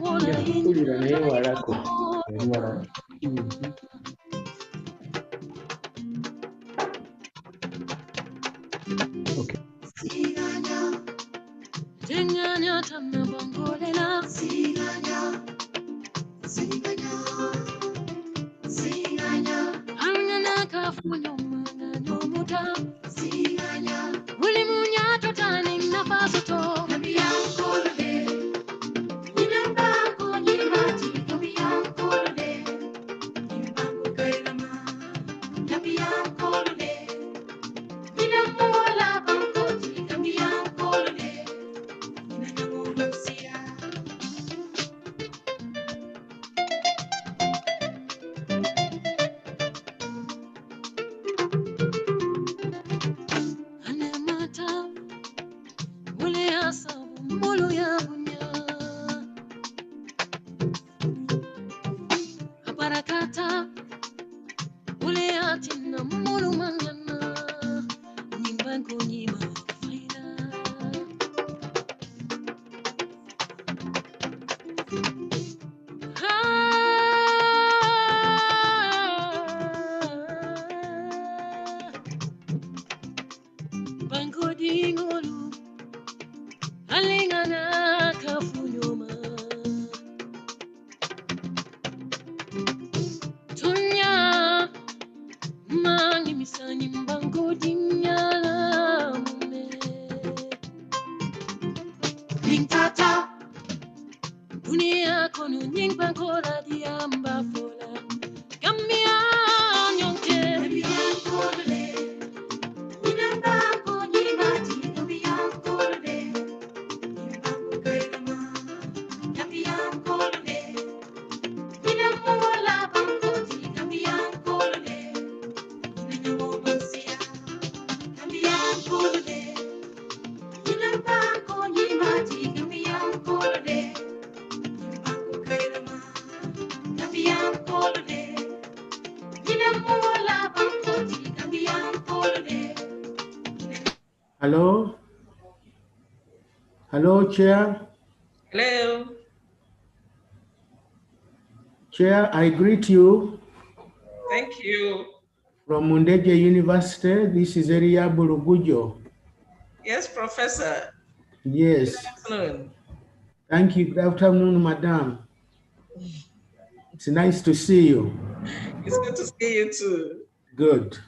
Kulira naye walako. Okay. Hello? Hello, Chair? Hello. Chair, I greet you. Thank you. From Mundeje University, this is Eria Bulugujo. Yes, Professor. Yes. Good afternoon. Thank you. Good afternoon, Madam. It's nice to see you. It's good to see you too. Good.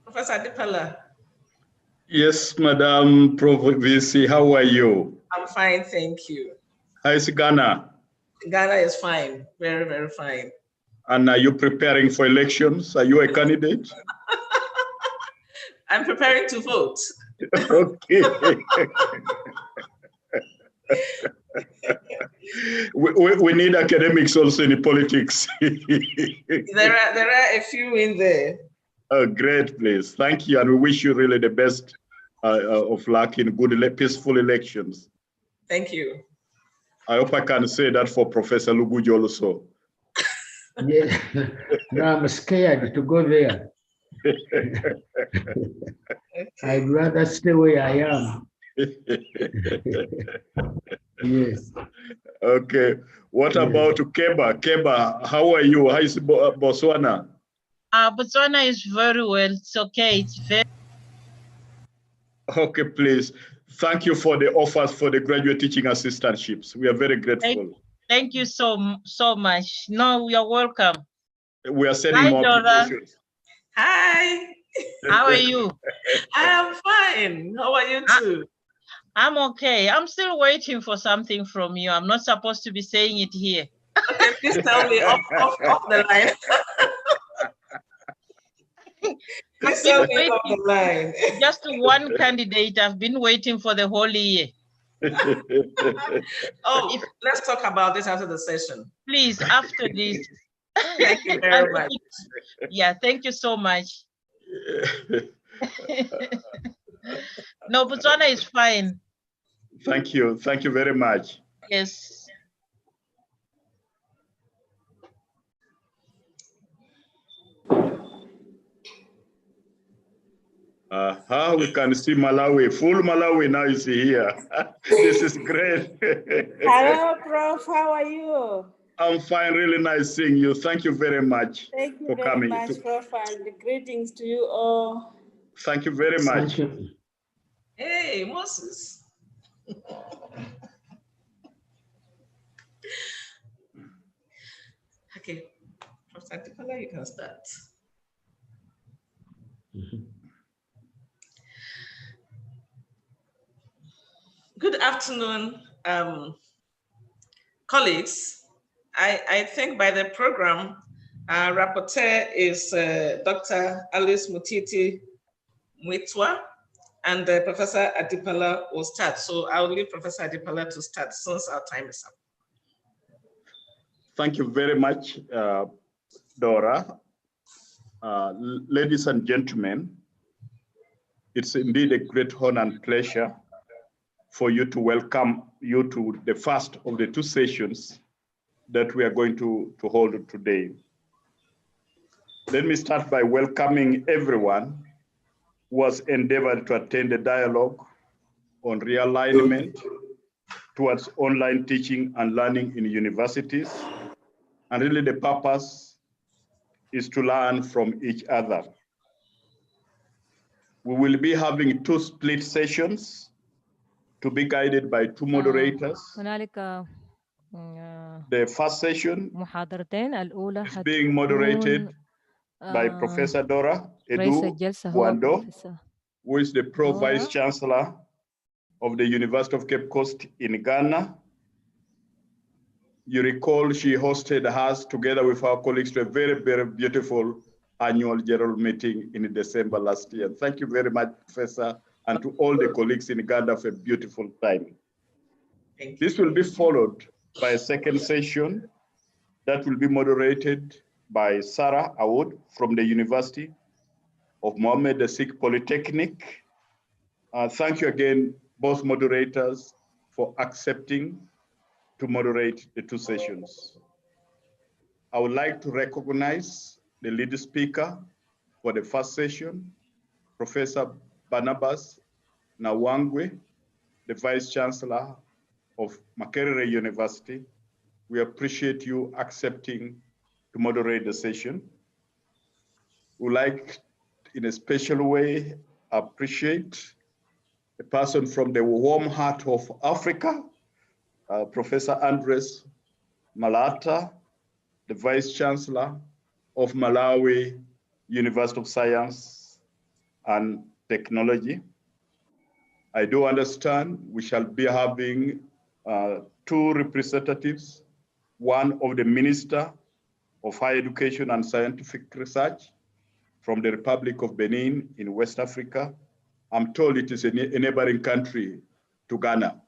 Professor Dipala. Yes, Madam Prof. VC, how are you? I'm fine, thank you. How is Ghana? Ghana is fine, very, very fine. And are you preparing for elections? Are you a candidate? I'm preparing to vote. Okay. we need academics also in politics. There are a few in there. Oh, great, please. Thank you. And we wish you really the best of luck in good, peaceful elections. Thank you. I hope I can say that for Professor Lugujo also. Yeah. No, I'm scared to go there. I'd rather stay where I am. Yes. Okay. What about Keba? Keba, how are you? How is Botswana? Botswana is very well. It's okay. It's very. Okay, please. Thank you for the offers for the graduate teaching assistantships. We are very grateful. Thank you so much. No, you're welcome. We are sending more applications. Hi. How are you? I am fine. How are you too? I'm okay. I'm still waiting for something from you. I'm not supposed to be saying it here. Okay, please tell me off the line. Please tell me off the line. Just one candidate. I've been waiting for the whole year. Oh, let's talk about this after the session. Please, after this. Thank you very much. Yeah, thank you so much. No, Botswana is fine. Thank you. Thank you very much. Yes. We can see Malawi. Full Malawi now is here. This is great. Hello, Prof. How are you? I'm fine. Really nice seeing you. Thank you very much. Thank you for very coming. much, Prof. And greetings to you all. Thank you very much. Thank you. Hey, Moses. Okay, Professor Adekola, you can start. Good afternoon, colleagues. I think by the program, our rapporteur is Dr. Alice Mutiti Mwitwa, and Professor Adekola will start. So I'll leave Professor Adekola to start since our time is up. Thank you very much, Dora. Ladies and gentlemen, it's indeed a great honor and pleasure for you to welcome you to the first of the two sessions that we are going to hold today. Let me start by welcoming everyone who has endeavored to attend the dialogue on realignment towards online teaching and learning in universities. And really the purpose is to learn from each other. We will be having two split sessions to be guided by two moderators. The first session is being moderated by Professor Dora Edu Wando, who is the Pro Vice Chancellor of the University of Cape Coast in Ghana. You recall she hosted us together with our colleagues to a very, very beautiful annual general meeting in December last year. Thank you very much, Professor, and to all the colleagues in Uganda for a beautiful time. This will be followed by a second session that will be moderated by Sarah Awood from the University of Mohammed VI Polytechnic. Thank you again, both moderators, for accepting to moderate the two sessions. I would like to recognize the lead speaker for the first session, Professor Barnabas Nawangwe, the Vice Chancellor of Makerere University. We appreciate you accepting to moderate the session. We'd like, in a special way, appreciate a person from the warm heart of Africa, Professor Andres Malata, the Vice Chancellor of Malawi University of Science and Technology. I do understand we shall be having two representatives, one of the Minister of Higher Education and Scientific Research from the Republic of Benin in West Africa. I'm told it is a neighboring country to Ghana.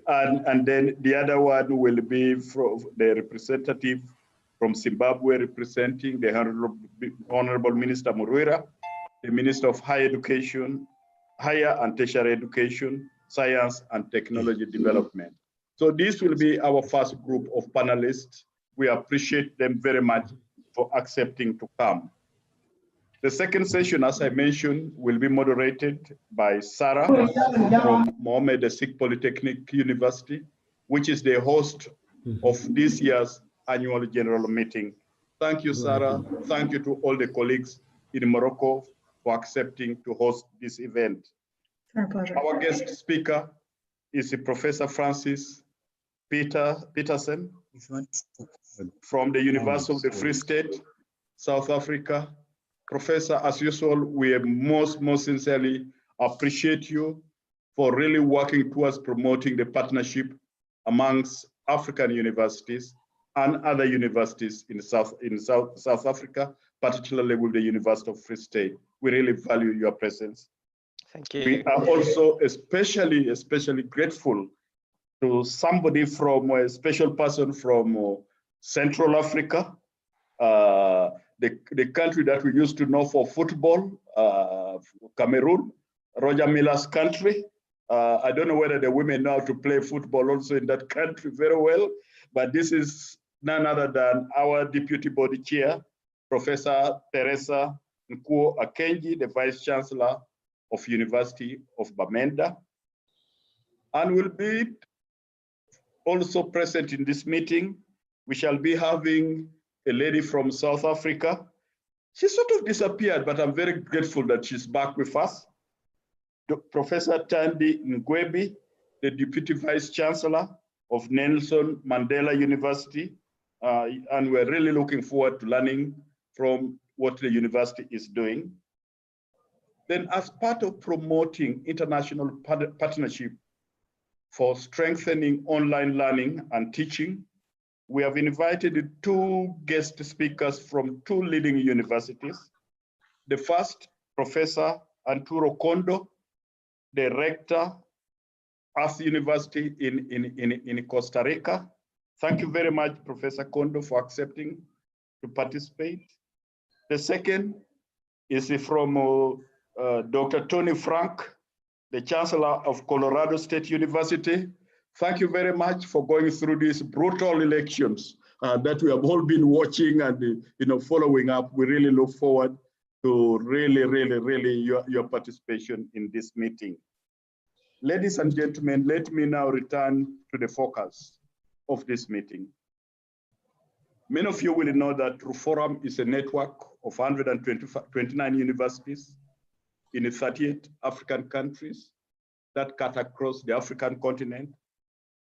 And then the other one will be from the representative from Zimbabwe representing the Honorable Minister Murwira, the Minister of Higher Education, Higher and Tertiary Education, Science and Technology Development. So this will be our first group of panelists. We appreciate them very much for accepting to come. The second session, as I mentioned, will be moderated by Sarah from Mohammed VI Polytechnic University, which is the host of this year's annual general meeting. Thank you, Sarah. Thank you to all the colleagues in Morocco for accepting to host this event. Our guest speaker is Professor Francis Peterson from the University of the Free State, South Africa. Professor, as usual, we most sincerely appreciate you for really working towards promoting the partnership amongst African universities and other universities in South Africa, particularly with the University of Free State. We really value your presence. Thank you. We are also especially grateful to somebody from a special person from Central Africa, the country that we used to know for football, Cameroon, Roger Miller's country. I don't know whether the women know how to play football also in that country very well, but this is none other than our deputy body chair, Professor Teresa Nkuo Akenji, the Vice Chancellor of University of Bamenda, and will be also present in this meeting. We shall be having a lady from South Africa. She sort of disappeared, but I'm very grateful that she's back with us. Professor Tandi Ngwebi, the Deputy Vice Chancellor of Nelson Mandela University, and we're really looking forward to learning from what the university is doing. Then, as part of promoting international partnership for strengthening online learning and teaching, we have invited 2 guest speakers from 2 leading universities. The first, Professor Arturo Kondo, the rector of the university in Costa Rica. Thank you very much, Professor Kondo, for accepting to participate. The second is from Dr. Tony Frank, the Chancellor of Colorado State University. Thank you very much for going through these brutal elections that we have all been watching and following up. We really look forward to really your participation in this meeting. Ladies and gentlemen, let me now return to the focus of this meeting. Many of you will know that RUFORUM is a network of 129 universities in 38 African countries that cut across the African continent.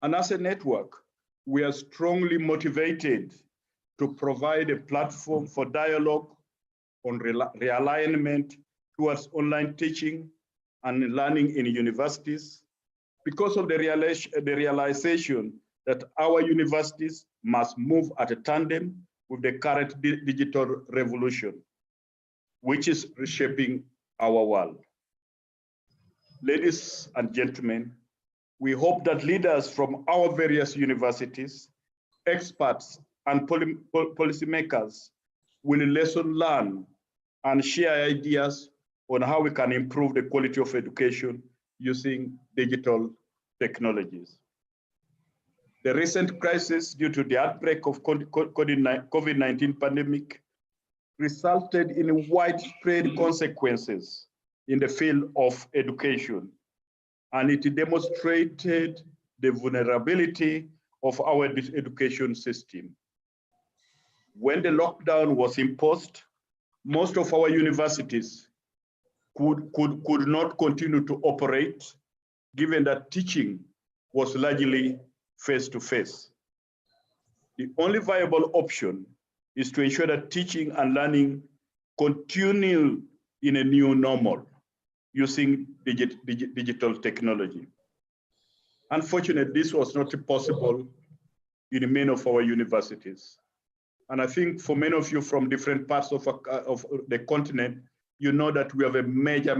And as a network, we are strongly motivated to provide a platform for dialogue on realignment towards online teaching and learning in universities, because of the realization that our universities must move at a tandem with the current digital revolution, which is reshaping our world. Ladies and gentlemen, we hope that leaders from our various universities, experts, and policymakers will lesson learn and share ideas on how we can improve the quality of education using digital technologies. The recent crisis due to the outbreak of COVID-19 pandemic resulted in widespread consequences in the field of education, and it demonstrated the vulnerability of our education system. When the lockdown was imposed, most of our universities could not continue to operate, given that teaching was largely face-to-face. The only viable option is to ensure that teaching and learning continue in a new normal using digital technology. Unfortunately, this was not possible in many of our universities. And I think for many of you from different parts of the continent, you know that we have a major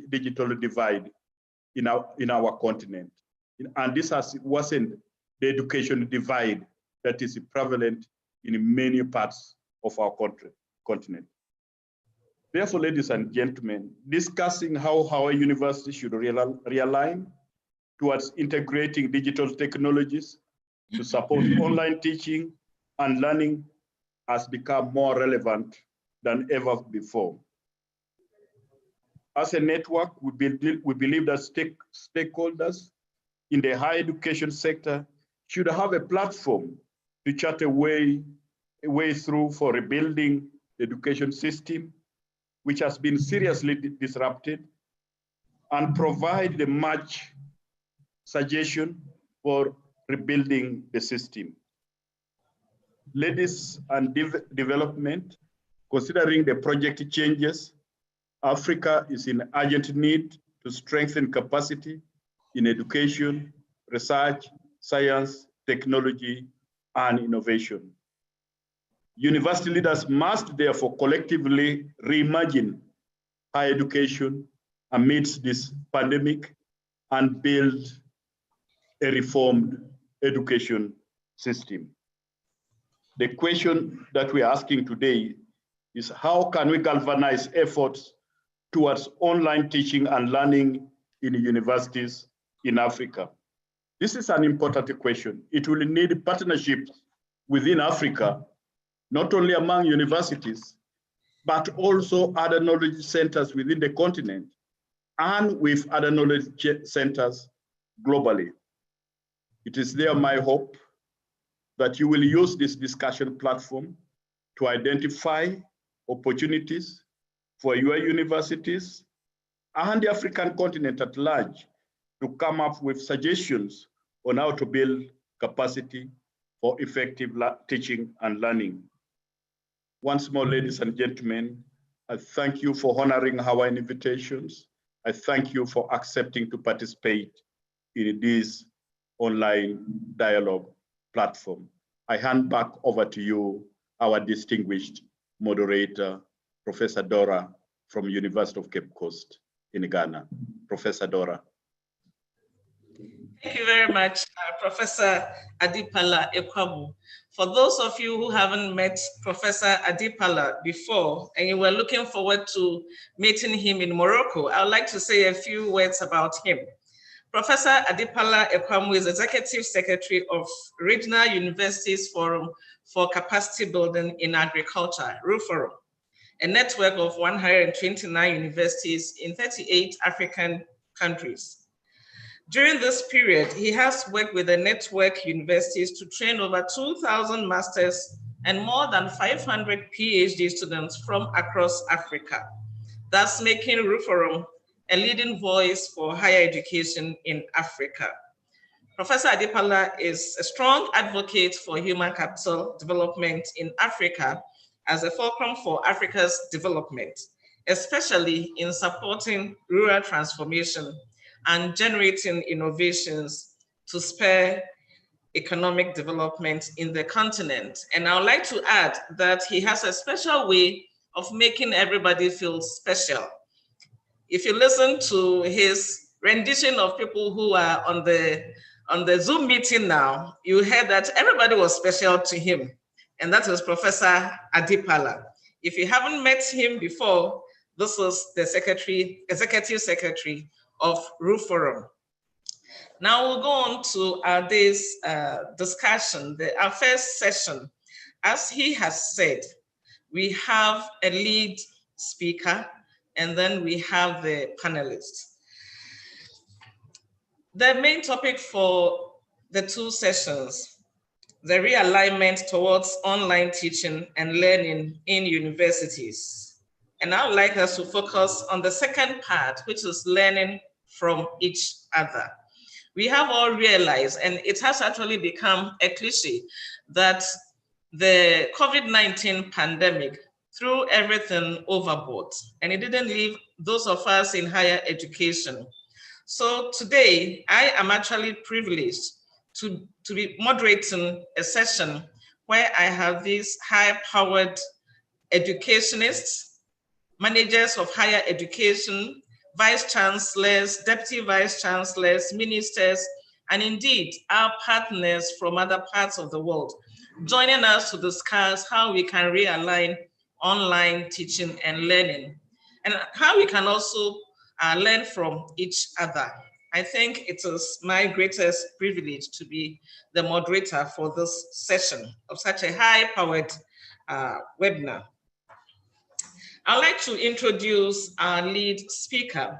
digital divide in our continent. And this wasn't the education divide that is prevalent in many parts of our continent. Therefore, ladies and gentlemen, discussing how our university should realign towards integrating digital technologies to support online teaching and learning has become more relevant than ever before. As a network, we believe that stakeholders in the higher education sector should have a platform to chart a way through for rebuilding the education system, which has been seriously disrupted, and provide the much suggestion for rebuilding the system. Ladies and development, considering the project changes, Africa is in urgent need to strengthen capacity in education, research, science, technology, and innovation. University leaders must therefore collectively reimagine higher education amidst this pandemic and build a reformed education system. The question that we're asking today is how can we galvanize efforts towards online teaching and learning in universities in Africa? This is an important question. It will need partnerships within Africa, not only among universities, but also other knowledge centers within the continent and with other knowledge centers globally. It is there my hope that you will use this discussion platform to identify opportunities for your universities and the African continent at large to come up with suggestions on how to build capacity for effective teaching and learning. Once more, ladies and gentlemen, I thank you for honoring our invitations. I thank you for accepting to participate in this online dialogue platform. I hand back over to you, our distinguished moderator, Professor Dora from University of Cape Coast in Ghana. Professor Dora. Thank you very much, Professor Adipala Ekwamu. For those of you who haven't met Professor Adipala before and you were looking forward to meeting him in Morocco, I would like to say a few words about him. Professor Adipala Ekwamu is Executive Secretary of Regional Universities Forum for Capacity Building in Agriculture, RUFORUM, a network of 129 universities in 38 African countries. During this period, he has worked with the network universities to train over 2,000 masters and more than 500 PhD students from across Africa, thus making RUFORUM a leading voice for higher education in Africa. Professor Adipala is a strong advocate for human capital development in Africa as a fulcrum for Africa's development, especially in supporting rural transformation and generating innovations to spur economic development in the continent. And I would like to add that he has a special way of making everybody feel special. If you listen to his rendition of people who are on the Zoom meeting now, you heard that everybody was special to him, and that is Professor Adipala. If you haven't met him before, this is the Executive Secretary of RUFORUM. Now we'll go on to our day's discussion, our first session. As he has said, we have a lead speaker, and then we have the panelists. The main topic for the two sessions, the realignment towards online teaching and learning in universities. And I would like us to focus on the second part, which is learning from each other. We have all realized, and it has actually become a cliche, that the COVID-19 pandemic threw everything overboard, and it didn't leave those of us in higher education. So today, I am actually privileged to be moderating a session where I have these high-powered educationists, managers of higher education, vice chancellors, deputy vice chancellors, ministers, and indeed our partners from other parts of the world, joining us to discuss how we can realign online teaching and learning, and how we can also learn from each other. I think it is my greatest privilege to be the moderator for this session of such a high-powered webinar. I'd like to introduce our lead speaker.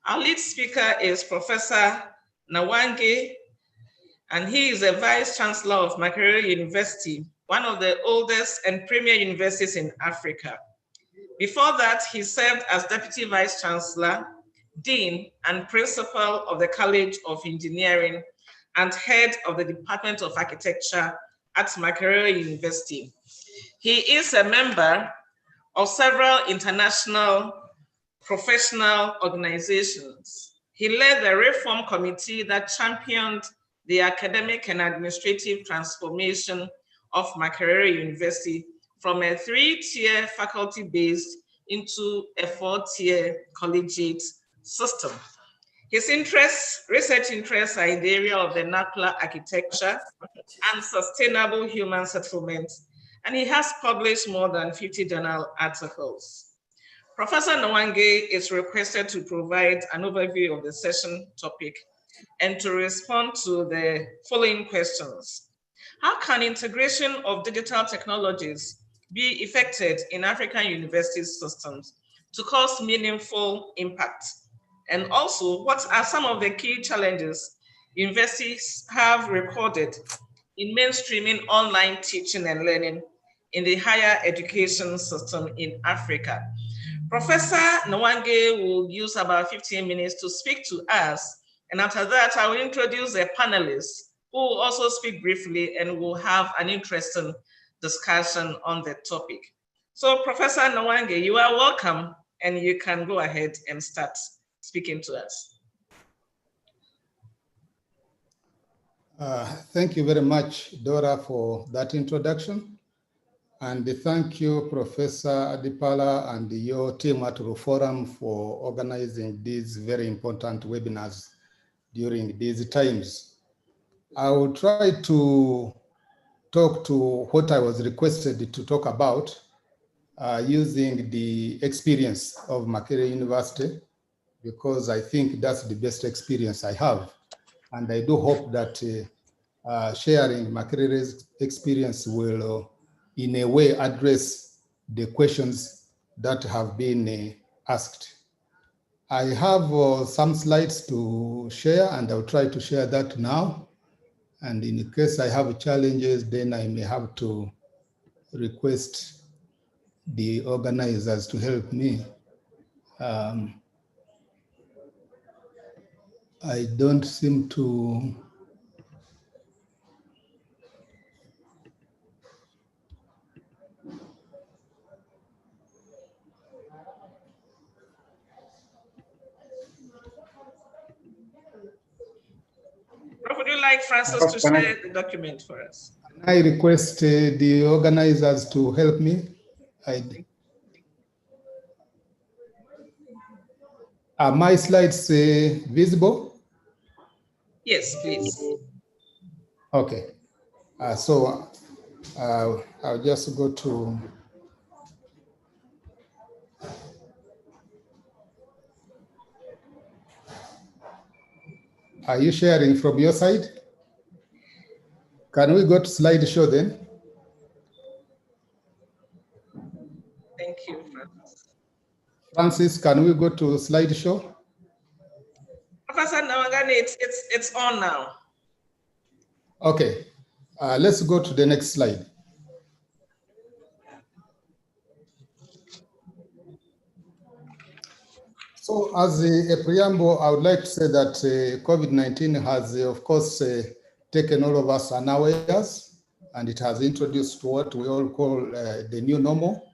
Our lead speaker is Professor Nwange, and he is a Vice Chancellor of Makerere University, one of the oldest and premier universities in Africa. Before that, he served as Deputy Vice Chancellor, Dean, and Principal of the College of Engineering, and Head of the Department of Architecture at Makerere University. He is a member of several international professional organizations. He led the reform committee that championed the academic and administrative transformation of Makerere University from a 3-tier faculty-based into a 4-tier collegiate system. His research interests are in the area of vernacular architecture and sustainable human settlement, and he has published more than 50 journal articles. Professor Nwange is requested to provide an overview of the session topic and to respond to the following questions. How can integration of digital technologies be effected in African university systems to cause meaningful impact? And also, what are some of the key challenges universities have recorded in mainstreaming online teaching and learning in the higher education system in Africa? Professor Nwange will use about 15 minutes to speak to us. And after that, I will introduce the panelists who will also speak briefly and will have an interesting discussion on the topic. So Professor Nwange, you are welcome and you can go ahead and start speaking to us. Thank you very much, Dora, for that introduction. And thank you, Professor Adipala and your team at Forum for organizing these very important webinars during these times. I will try to talk to what I was requested to talk about using the experience of Makerere University, because I think that's the best experience I have. And I do hope that sharing Makerere's experience will, in a way, address the questions that have been asked. I have some slides to share, and I'll try to share that now. And in case I have challenges, then I may have to request the organizers to help me. I don't seem to. Would you like Francis to share the document for us? I request the organizers to help me. Are my slides visible? Yes, please. Okay. I'll just go to. Are you sharing from your side? Can we go to slideshow then? Thank you, Francis. Francis, can we go to slideshow? Professor Nwange, it's on now. Okay, let's go to the next slide. So as a preamble, I would like to say that COVID-19 has, of course, taken all of us unawares, and it has introduced what we all call the new normal.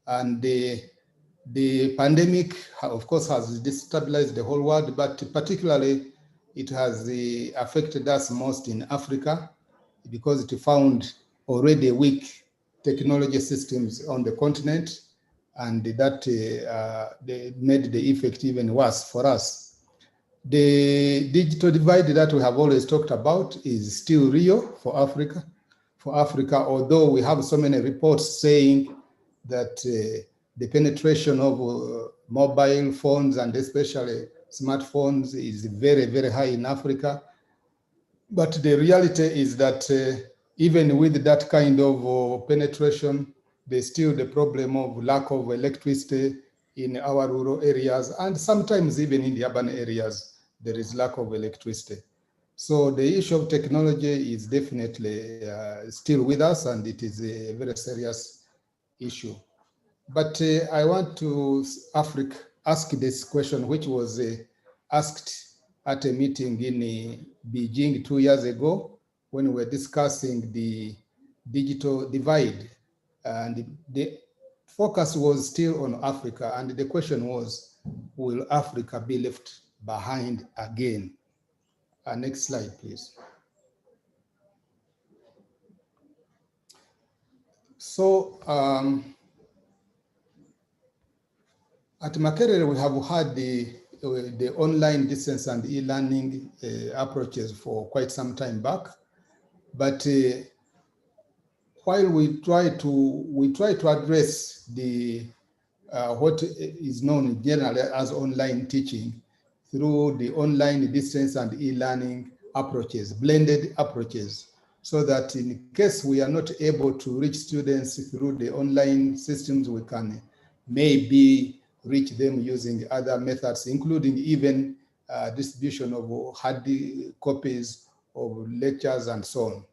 And the pandemic, of course, has destabilized the whole world, but particularly it has affected us most in Africa because it found already weak technology systems on the continent, and that they made the effect even worse for us. The digital divide that we have always talked about is still real for Africa. Although we have so many reports saying that the penetration of mobile phones and especially smartphones is very, very high in Africa. But the reality is that even with that kind of penetration, there's still the problem of lack of electricity in our rural areas, and sometimes even in the urban areas, there is lack of electricity. So the issue of technology is definitely still with us, and it is a very serious issue. But I want to ask this question, which was asked at a meeting in Beijing 2 years ago when we were discussing the digital divide. And the focus was still on Africa. And the question was, will Africa be left behind again? Next slide, please. So, at Makerere, we have had the online distance and e-learning approaches for quite some time back. But while we try to address the what is known generally as online teaching through the online distance and e-learning approaches, blended approaches, so that in case we are not able to reach students through the online systems, we can maybe reach them using other methods, including even distribution of hard copies of lectures and so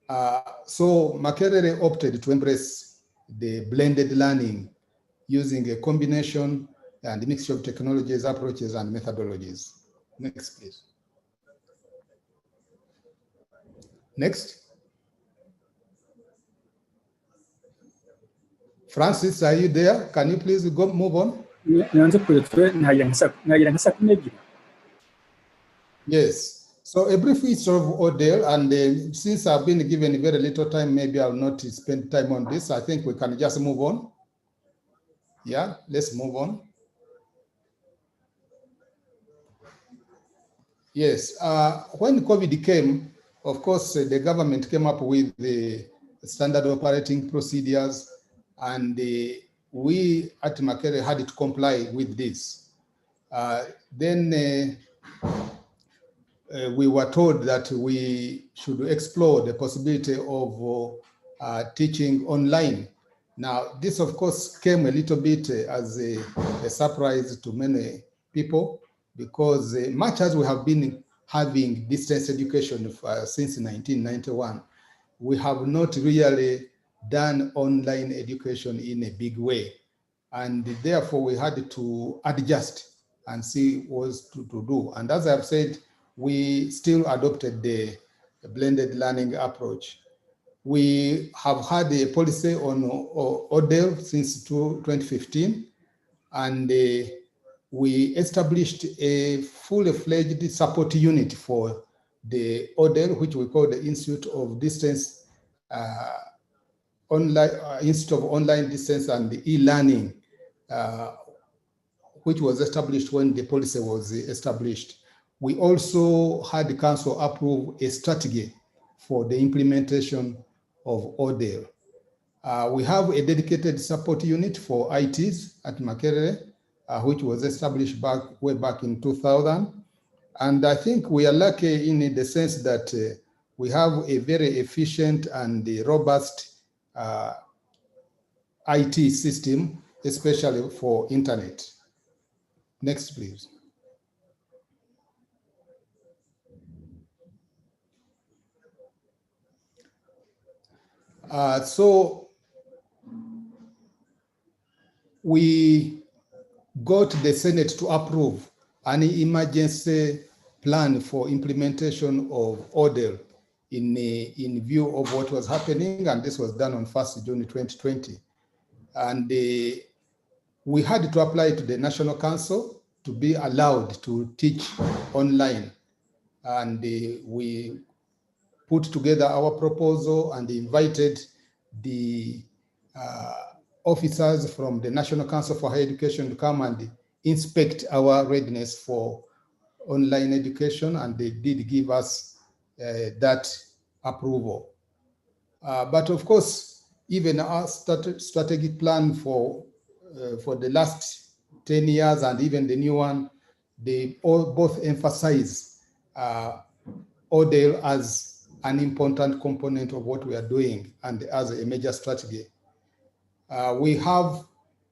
on. So Makerere opted to embrace the blended learning using a combination and mixture of technologies, approaches, and methodologies. Next, please. Next. Francis, are you there? Can you please move on? Yes. So a brief history of Odell, and since I've been given very little time, maybe I'll not spend time on this. I think we can just move on. Yeah, let's move on. Yes, when COVID came, of course, the government came up with the standard operating procedures, and we at Makerere had to comply with this. Then we were told that we should explore the possibility of teaching online. Now, this of course came a little bit as a surprise to many people, because much as we have been having distance education since 1991, we have not really done online education in a big way. And therefore we had to adjust and see what to do. And as I've said, we still adopted the blended learning approach. We have had a policy on Odell since 2015, and we established a fully-fledged support unit for the Odell, which we call the Institute of Distance Institute of Online Distance and E-Learning, which was established when the policy was established. We also had the council approve a strategy for the implementation of Odell. We have a dedicated support unit for ITs at Makerere, which was established way back in 2000. And I think we are lucky in the sense that we have a very efficient and robust IT system, especially for internet. Next, please. So we got the Senate to approve an emergency plan for implementation of Odell in view of what was happening, and this was done on 1st June 2020. And we had to apply to the National Council to be allowed to teach online. And we put together our proposal and invited the officers from the National Council for Higher Education to come and inspect our readiness for online education, and they did give us that approval. But of course, even our strategic plan for the last 10 years and even the new one, they both emphasize Odell as an important component of what we are doing and as a major strategy. We have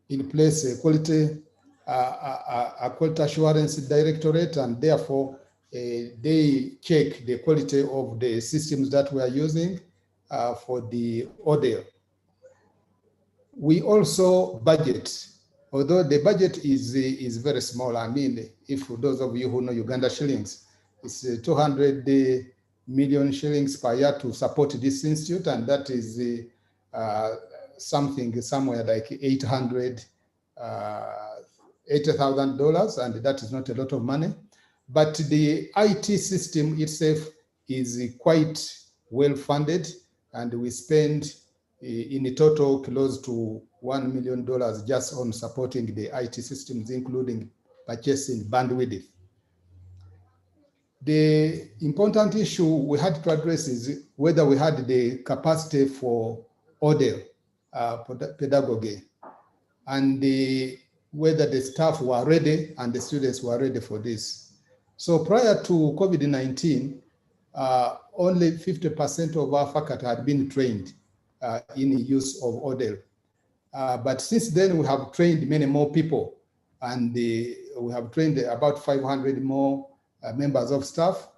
in place a quality assurance directorate, and therefore they check the quality of the systems that we are using for the Odell. We also budget, although the budget is very small. I mean, if those of you who know Uganda shillings, it's 200 million shillings per year to support this institute, and that is something somewhere like $80,000, and that is not a lot of money. But the IT system itself is quite well funded, and we spend in a total close to $1 million just on supporting the IT systems, including purchasing bandwidth. The important issue we had to address is whether we had the capacity for ODEL, pedagogy, and whether the staff were ready and the students were ready for this. So prior to COVID-19, only 50% of our faculty had been trained in the use of ODEL. But since then, we have trained many more people, and we have trained about 500 more members of staff.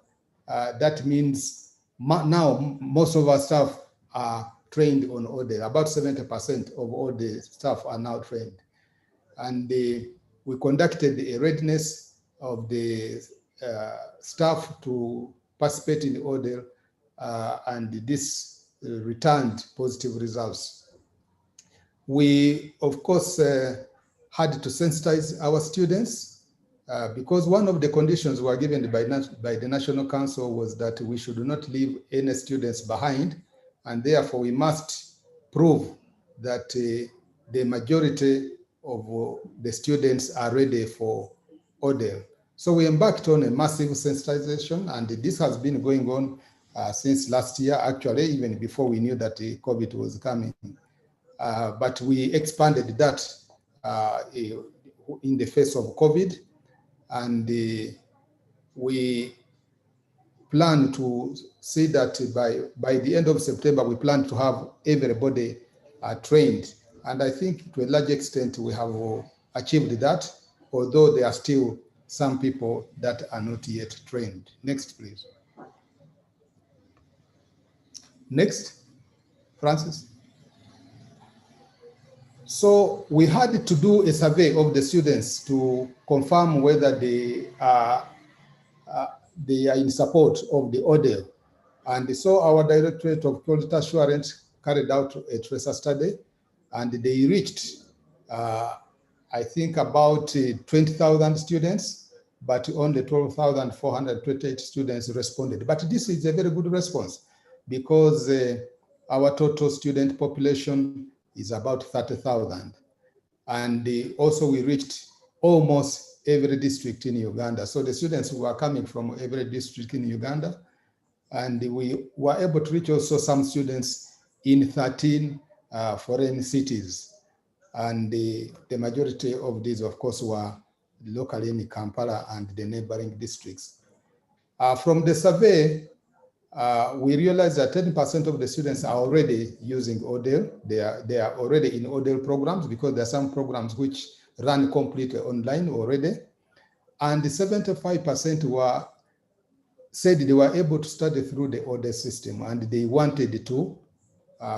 That means now most of our staff are trained on ODEL. About 70% of all the staff are now trained. And we conducted a readiness of the staff to participate in the ODEL, and this returned positive results. We, of course, had to sensitize our students because one of the conditions were given by the National Council was that we should not leave any students behind, and therefore we must prove that the majority of the students are ready for ODEL. So we embarked on a massive sensitization, and this has been going on since last year, actually, even before we knew that COVID was coming. But we expanded that in the face of COVID, and we plan to see that by the end of September, we plan to have everybody trained. And I think to a large extent, we have achieved that, although there are still some people that are not yet trained. Next, please. Next, Francis. So we had to do a survey of the students to confirm whether they are in support of the ODEL. And so our Directorate of Quality Assurance carried out a tracer study, and they reached, I think, about 20,000 students, but only 12,428 students responded. But this is a very good response because our total student population is about 30,000. And also we reached almost every district in Uganda. So the students who are coming from every district in Uganda, and we were able to reach also some students in 13 foreign cities. And the majority of these, of course, were locally in Kampala and the neighboring districts. From the survey, we realized that 10% of the students are already using ODEL. They are already in ODEL programs because there are some programs which run completely online already. And 75% said they were able to study through the ODEL system, and they wanted to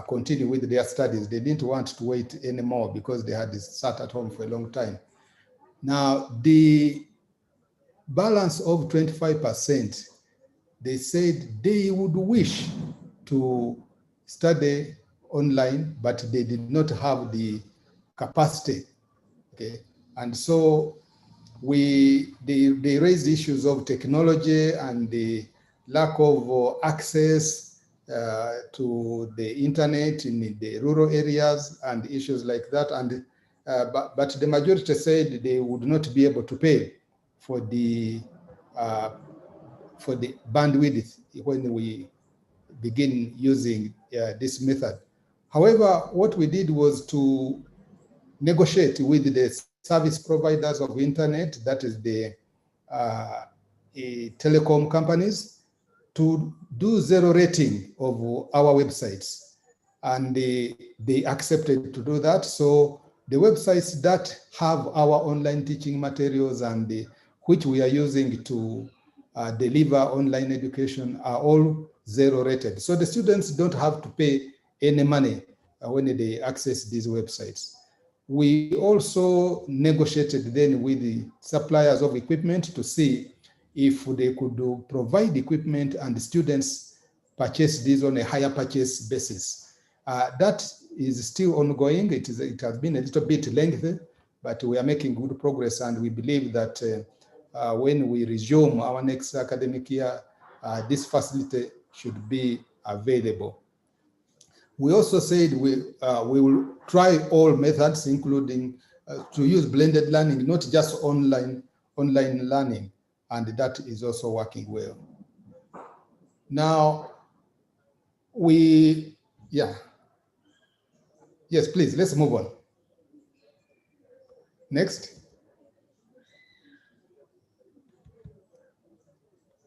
continue with their studies. They didn't want to wait anymore because they had sat at home for a long time. Now, the balance of 25%, they said they would wish to study online, but they did not have the capacity. Okay, and so they raised issues of technology and the lack of access to the internet in the rural areas and issues like that. And but the majority said they would not be able to pay for the bandwidth when we begin using this method. However, what we did was to negotiate with the service providers of internet, that is the telecom companies, to do zero rating of our websites. And they accepted to do that. So the websites that have our online teaching materials and which we are using to deliver online education are all zero rated. So the students don't have to pay any money when they access these websites. We also negotiated then with the suppliers of equipment to see if they could provide equipment and the students purchase these on a higher purchase basis. That is still ongoing. It has been a little bit lengthy, but we are making good progress, and we believe that when we resume our next academic year, this facility should be available. We also said we will try all methods, including to use blended learning, not just online online learning, and that is also working well. Now, yes, please, let's move on. Next.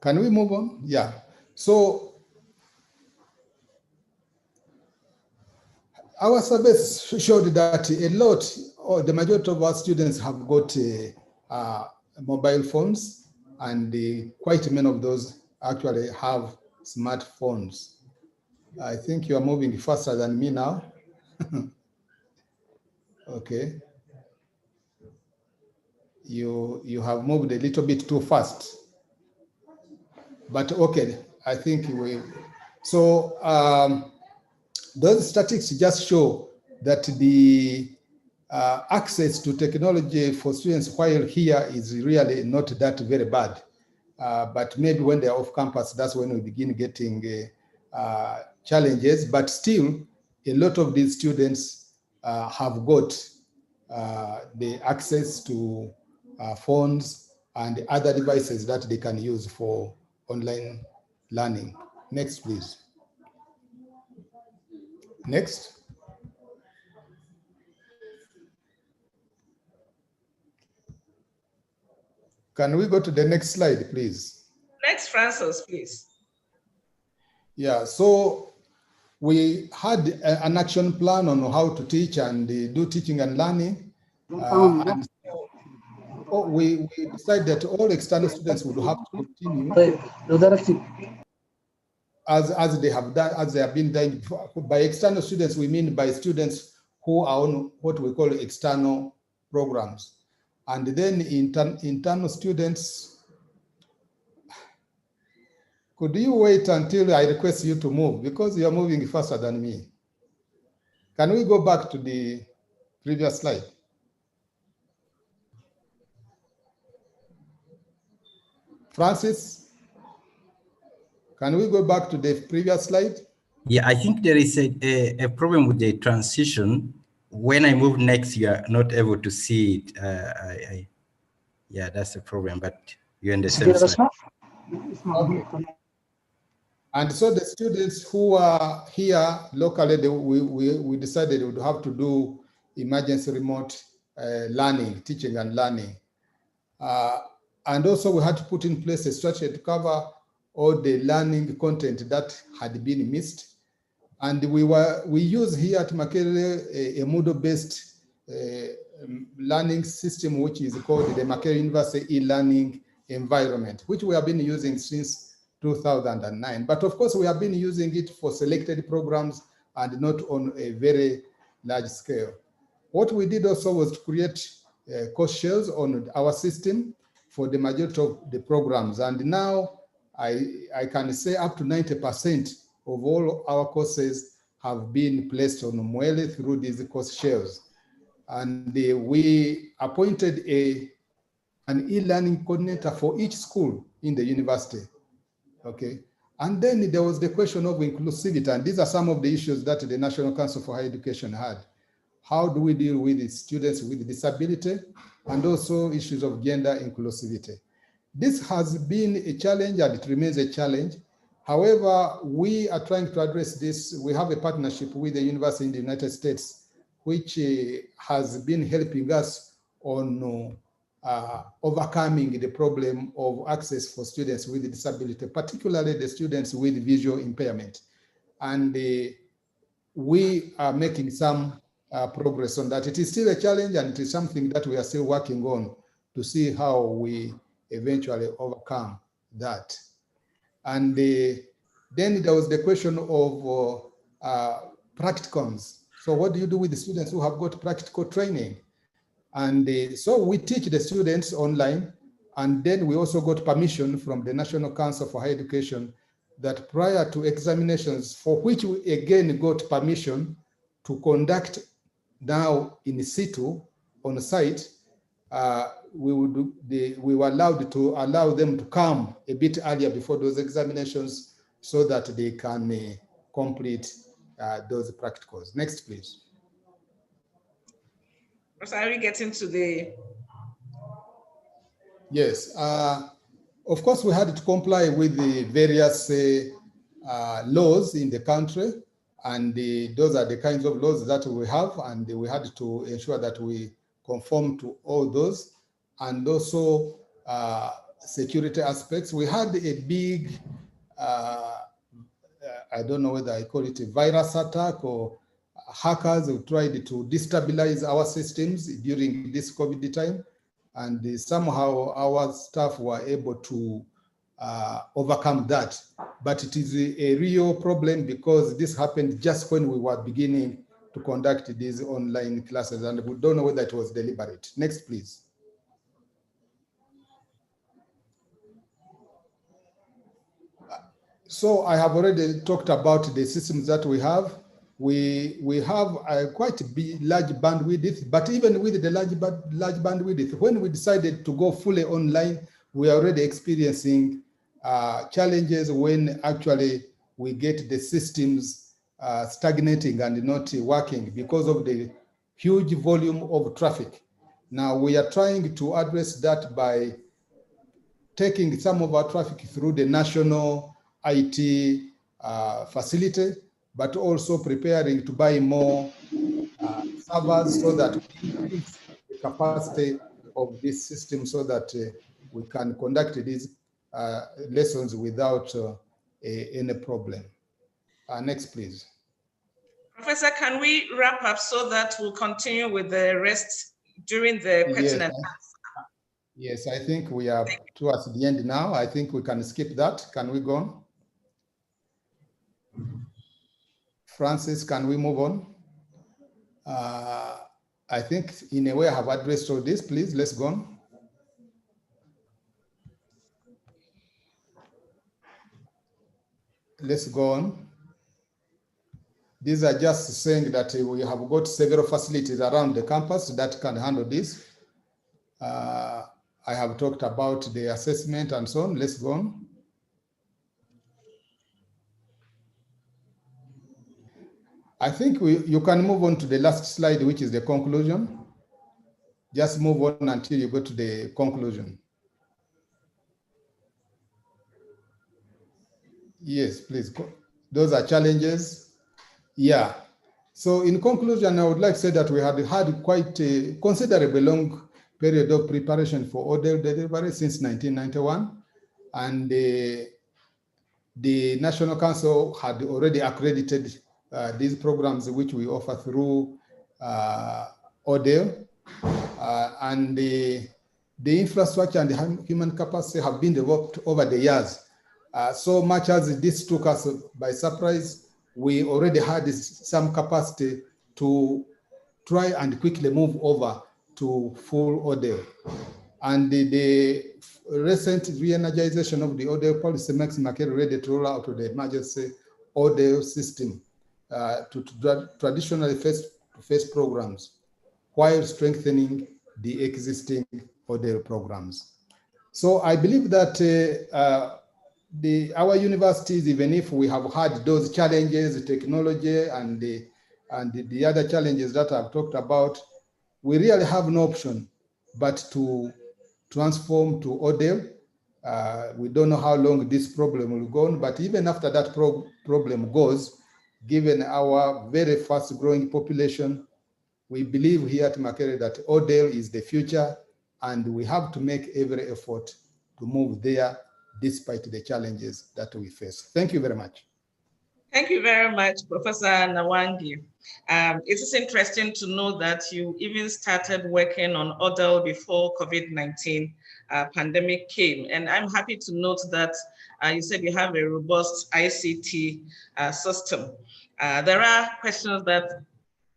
Can we move on? Yeah. So our surveys showed that a lot, or the majority of our students have got mobile phones, and quite many of those actually have smartphones. I think you are moving faster than me now. Okay. You have moved a little bit too fast. But okay, I think those statistics just show that the access to technology for students while here is really not that very bad. But maybe when they're off campus, that's when we begin getting challenges. But still, a lot of these students have got the access to phones and other devices that they can use for online learning. Next, please. Next. Can we go to the next slide, please? Next, Francis, please. Yeah, so we had an action plan on how to teach and do teaching and learning. And so we decided that all external students would have to continue as they have done, as they have been done before. By external students, we mean by students who are on what we call external programs. And then internal students, could you wait until I request you to move, because you are moving faster than me? Can we go back to the previous slide? Francis, can we go back to the previous slide? Yeah, I think there is a problem with the transition. When I move next, you are not able to see it. Yeah, that's the problem, but you understand. Okay. And so the students who are here locally, we decided we would have to do emergency remote learning, teaching and learning. And also we had to put in place a strategy to cover all the learning content that had been missed. And we use here at Makerere a Moodle-based learning system, which is called the Makerere University e-learning environment, which we have been using since 2009. But of course, we have been using it for selected programs and not on a very large scale. What we did also was to create course shells on our system for the majority of the programs. And now I can say up to 90% of all our courses have been placed on Mwele through these course shells. And we appointed an e-learning coordinator for each school in the university. Okay. And then there was the question of inclusivity. And these are some of the issues that the National Council for Higher Education had. How do we deal with the students with disability, and also issues of gender inclusivity? This has been a challenge and it remains a challenge. However, we are trying to address this. We have a partnership with the university in the United States, which has been helping us on overcoming the problem of access for students with disability, particularly the students with visual impairment. And we are making some progress on that. It is still a challenge, and it is something that we are still working on to see how we eventually overcome that. And then there was the question of practicums. So what do you do with the students who have got practical training? And so we teach the students online, and then we also got permission from the National Council for Higher Education that prior to examinations, for which we again got permission to conduct now in situ on site, we were allowed to allow them to come a bit earlier before those examinations so that they can complete those practicals. Next, please. So are we getting to the Yes. Of course, we had to comply with the various laws in the country, and those are the kinds of laws that we have, and we had to ensure that we conform to all those, and also security aspects. We had a big, I don't know whether I call it a virus attack or hackers who tried to destabilize our systems during this COVID time. And somehow our staff were able to overcome that. But it is a real problem because this happened just when we were beginning to conduct these online classes, and we don't know whether it was deliberate. Next, please. So I have already talked about the systems that we have. We have a quite large bandwidth, but even with the large bandwidth, when we decided to go fully online, we are already experiencing challenges when actually we get the systems stagnating and not working because of the huge volume of traffic. Now we are trying to address that by taking some of our traffic through the national IT facility, but also preparing to buy more servers so that we increase the capacity of this system so that we can conduct these lessons without any problem. Next, please. Professor, can we wrap up so that we'll continue with the rest during the question and answer? Yes, I think we are towards the end now. I think we can skip that. Can we go on? Francis, can we move on? I think in a way I have addressed all this. Please, let's go on. Let's go on. These are just saying that we have got several facilities around the campus that can handle this. I have talked about the assessment and so on. Let's go on. I think you can move on to the last slide, which is the conclusion. Just move on until you go to the conclusion. Yes, please. Those are challenges. Yeah. So in conclusion, I would like to say that we had quite a considerably long period of preparation for order delivery since 1991. And the National Council had already accredited these programs which we offer through ODEL. And the infrastructure and the human capacity have been developed over the years. So much as this took us by surprise, we already had some capacity to try and quickly move over to full ODEL. And the recent re-energization of the ODEL policy makes Makere ready to roll out the emergency ODEL system to traditionally face-to-face programs while strengthening the existing ODEL programs. So I believe that our universities, even if we have had those challenges, the technology and the other challenges that I've talked about, we really have no option but to transform to ODEL. We don't know how long this problem will go on, but even after that problem goes, given our very fast growing population, we believe here at Makere that ODEL is the future, and we have to make every effort to move there despite the challenges that we face. Thank you very much. Thank you very much, Professor Nwangi. It is interesting to know that you even started working on ODEL before COVID-19 pandemic came. And I'm happy to note that you said you have a robust ICT system. There are questions that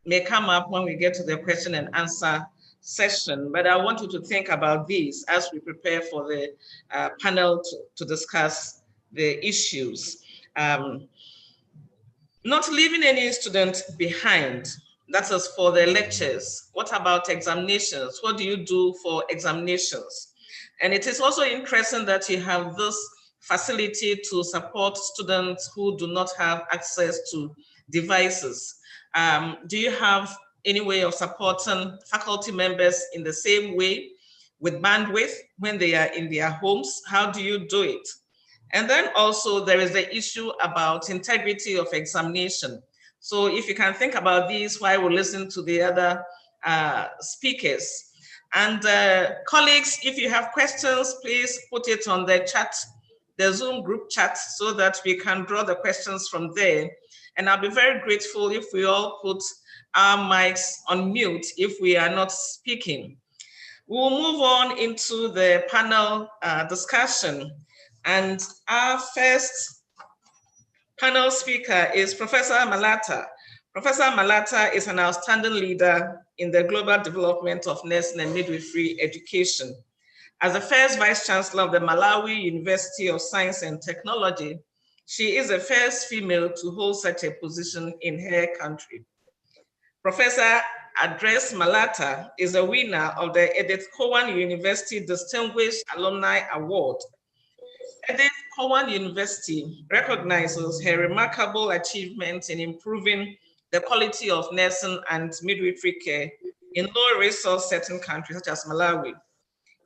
may come up when we get to the question and answer session, but I want you to think about these as we prepare for the panel to discuss the issues. Not leaving any student behind, that is for the lectures. What about examinations? What do you do for examinations? And it is also interesting that you have this facility to support students who do not have access to devices. Do you have any way of supporting faculty members in the same way with bandwidth when they are in their homes? How do you do it? And then also there is the issue about integrity of examination. So if you can think about these while we listen to the other speakers. And colleagues, if you have questions, please put it on the chat, the Zoom group chat, so that we can draw the questions from there. And I'll be very grateful if we all put our mics on mute if we are not speaking. We'll move on into the panel discussion. And our first panel speaker is Professor Malata. Professor Malata is an outstanding leader in the global development of nursing and midwifery education. As the first Vice Chancellor of the Malawi University of Science and Technology, she is the first female to hold such a position in her country. Professor Adres Malata is a winner of the Edith Cowan University Distinguished Alumni Award. Edith Cowan University recognizes her remarkable achievements in improving the quality of nursing and midwifery care in low-resource setting countries such as Malawi,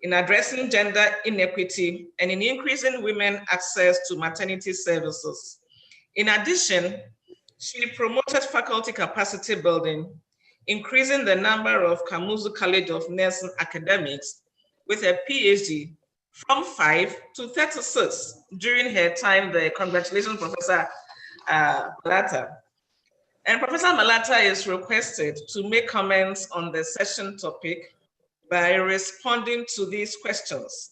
in addressing gender inequity, and in increasing women access to maternity services. In addition, she promoted faculty capacity building, increasing the number of Kamuzu College of Nursing academics with a PhD from 5 to 36 during her time there. Congratulations, Professor Malata. And Professor Malata is requested to make comments on the session topic by responding to these questions.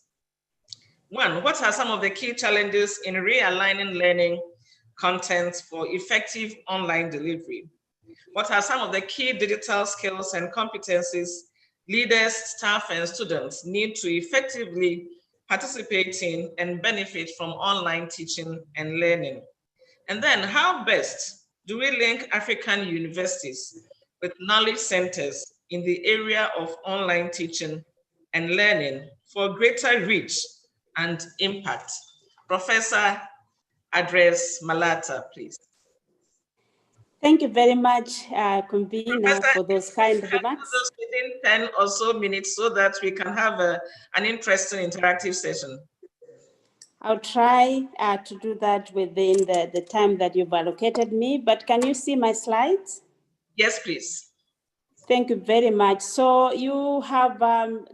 1, what are some of the key challenges in realigning learning content for effective online delivery? What are some of the key digital skills and competencies leaders, staff, and students need to effectively participate in and benefit from online teaching and learning? And then how best do we link African universities with knowledge centers in the area of online teaching and learning for greater reach and impact? Professor Adres Malata, please. Thank you very much, convener, for those kind remarks. Within 10 or so minutes so that we can have an interesting interactive session. I'll try to do that within the time that you've allocated me, but can you see my slides? Yes, please. Thank you very much. So you have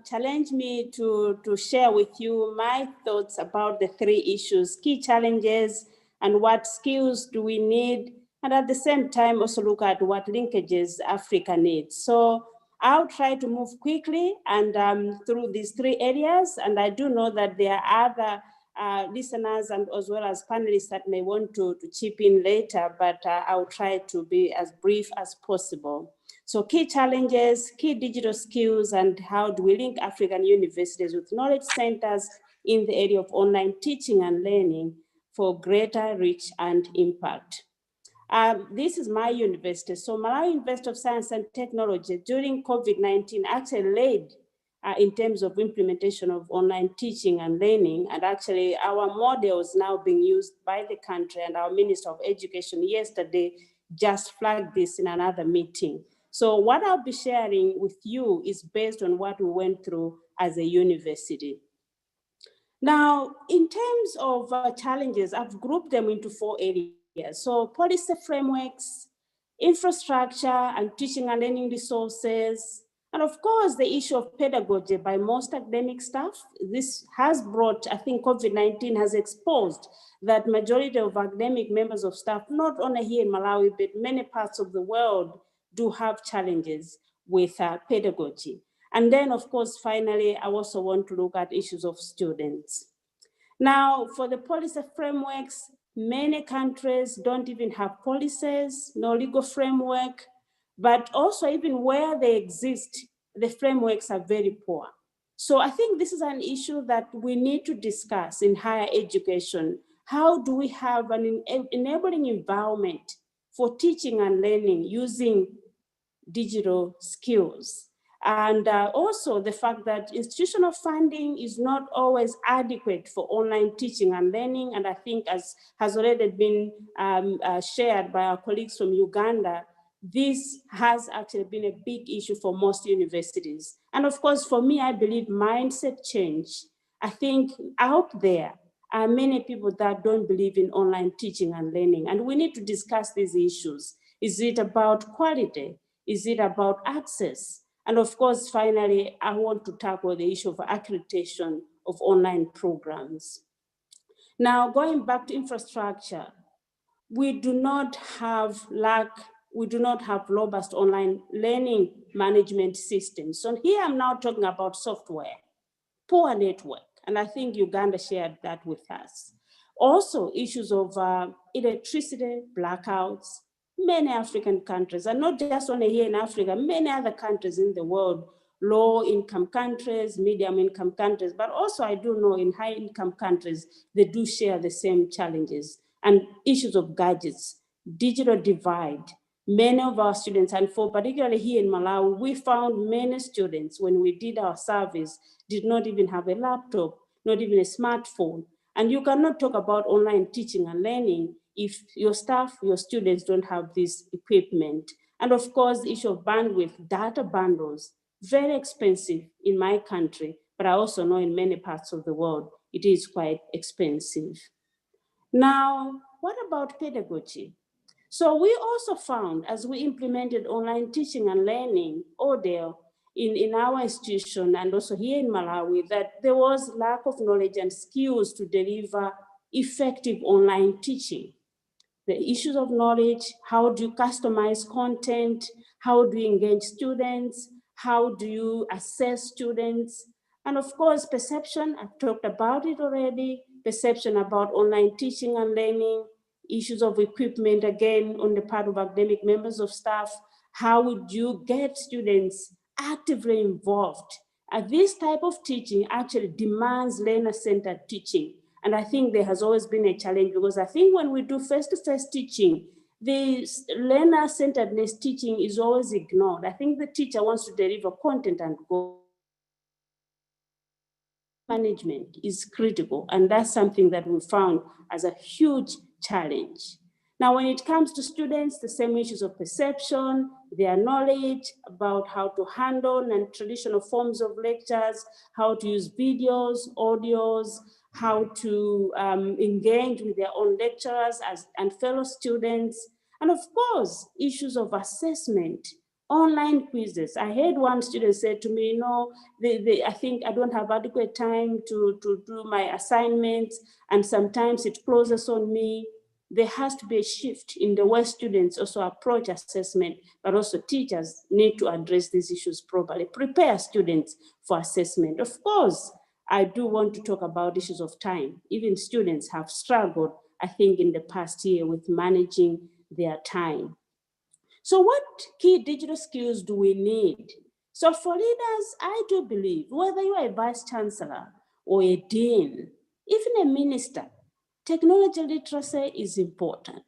challenged me to share with you my thoughts about the 3 issues, key challenges, and what skills do we need, and at the same time also look at what linkages Africa needs. So I'll try to move quickly and through these 3 areas, and I do know that there are other listeners and as well as panelists that may want to chip in later, but I'll try to be as brief as possible. So key challenges, key digital skills, and how do we link African universities with knowledge centers in the area of online teaching and learning for greater reach and impact. This is my university. So Malawi University of Science and Technology during COVID-19 actually led in terms of implementation of online teaching and learning. And actually our model is now being used by the country, and our Minister of Education yesterday just flagged this in another meeting. So what I'll be sharing with you is based on what we went through as a university. Now, in terms of challenges, I've grouped them into 4 areas. So policy frameworks, infrastructure and teaching and learning resources, and of course, the issue of pedagogy by most academic staff. This has brought, I think COVID-19 has exposed that majority of academic members of staff, not only here in Malawi, but many parts of the world, do have challenges with pedagogy. And then, of course, finally, I also want to look at issues of students. Now, for the policy frameworks, many countries don't even have policies, no legal framework, but also even where they exist, the frameworks are very poor. So I think this is an issue that we need to discuss in higher education. How do we have an enabling environment for teaching and learning using digital skills? And also the fact that institutional funding is not always adequate for online teaching and learning. And I think, as has already been shared by our colleagues from Uganda, this has actually been a big issue for most universities. And of course, for me, I believe mindset change. I think out there are many people that don't believe in online teaching and learning, and we need to discuss these issues. Is it about quality? Is it about access? And of course, finally, I want to tackle the issue of accreditation of online programs. Now, going back to infrastructure, we do not have robust online learning management systems. So here I'm now talking about software, poor network, and I think Uganda shared that with us. Also, issues of electricity blackouts. Many African countries, and not just only here in Africa, many other countries in the world, low-income countries, medium-income countries, but also I do know in high-income countries, they do share the same challenges. And issues of gadgets, digital divide. Many of our students, and for particularly here in Malawi, we found many students when we did our surveys did not even have a laptop, not even a smartphone. And you cannot talk about online teaching and learning if your staff, your students don't have this equipment. And of course, the issue of bandwidth, data bundles, very expensive in my country, but I also know in many parts of the world, it is quite expensive. Now, what about pedagogy? So we also found, as we implemented online teaching and learning, ODEL, in our institution and also here in Malawi, that there was lack of knowledge and skills to deliver effective online teaching. The issues of knowledge, how do you customize content? How do you engage students? How do you assess students? And of course, perception, I've talked about it already, perception about online teaching and learning, issues of equipment, again, on the part of academic members of staff. How would you get students actively involved? This type of teaching actually demands learner-centered teaching. And I think there has always been a challenge because I think when we do face-to-face teaching, the learner-centeredness teaching is always ignored. I think the teacher wants to deliver content and go. Management is critical, and that's something that we found as a huge challenge. Now, when it comes to students, the same issues of perception, their knowledge about how to handle non-traditional forms of lectures, how to use videos, audios, how to engage with their own lecturers and fellow students, and of course, issues of assessment, online quizzes. I heard one student say to me, I think I don't have adequate time to do my assignments, and sometimes it closes on me. There has to be a shift in the way students also approach assessment, but also teachers need to address these issues properly, prepare students for assessment. Of course, I do want to talk about issues of time. Even students have struggled, I think, in the past year with managing their time. So what key digital skills do we need? So for leaders, I do believe whether you are a vice chancellor or a dean, even a minister, technology literacy is important.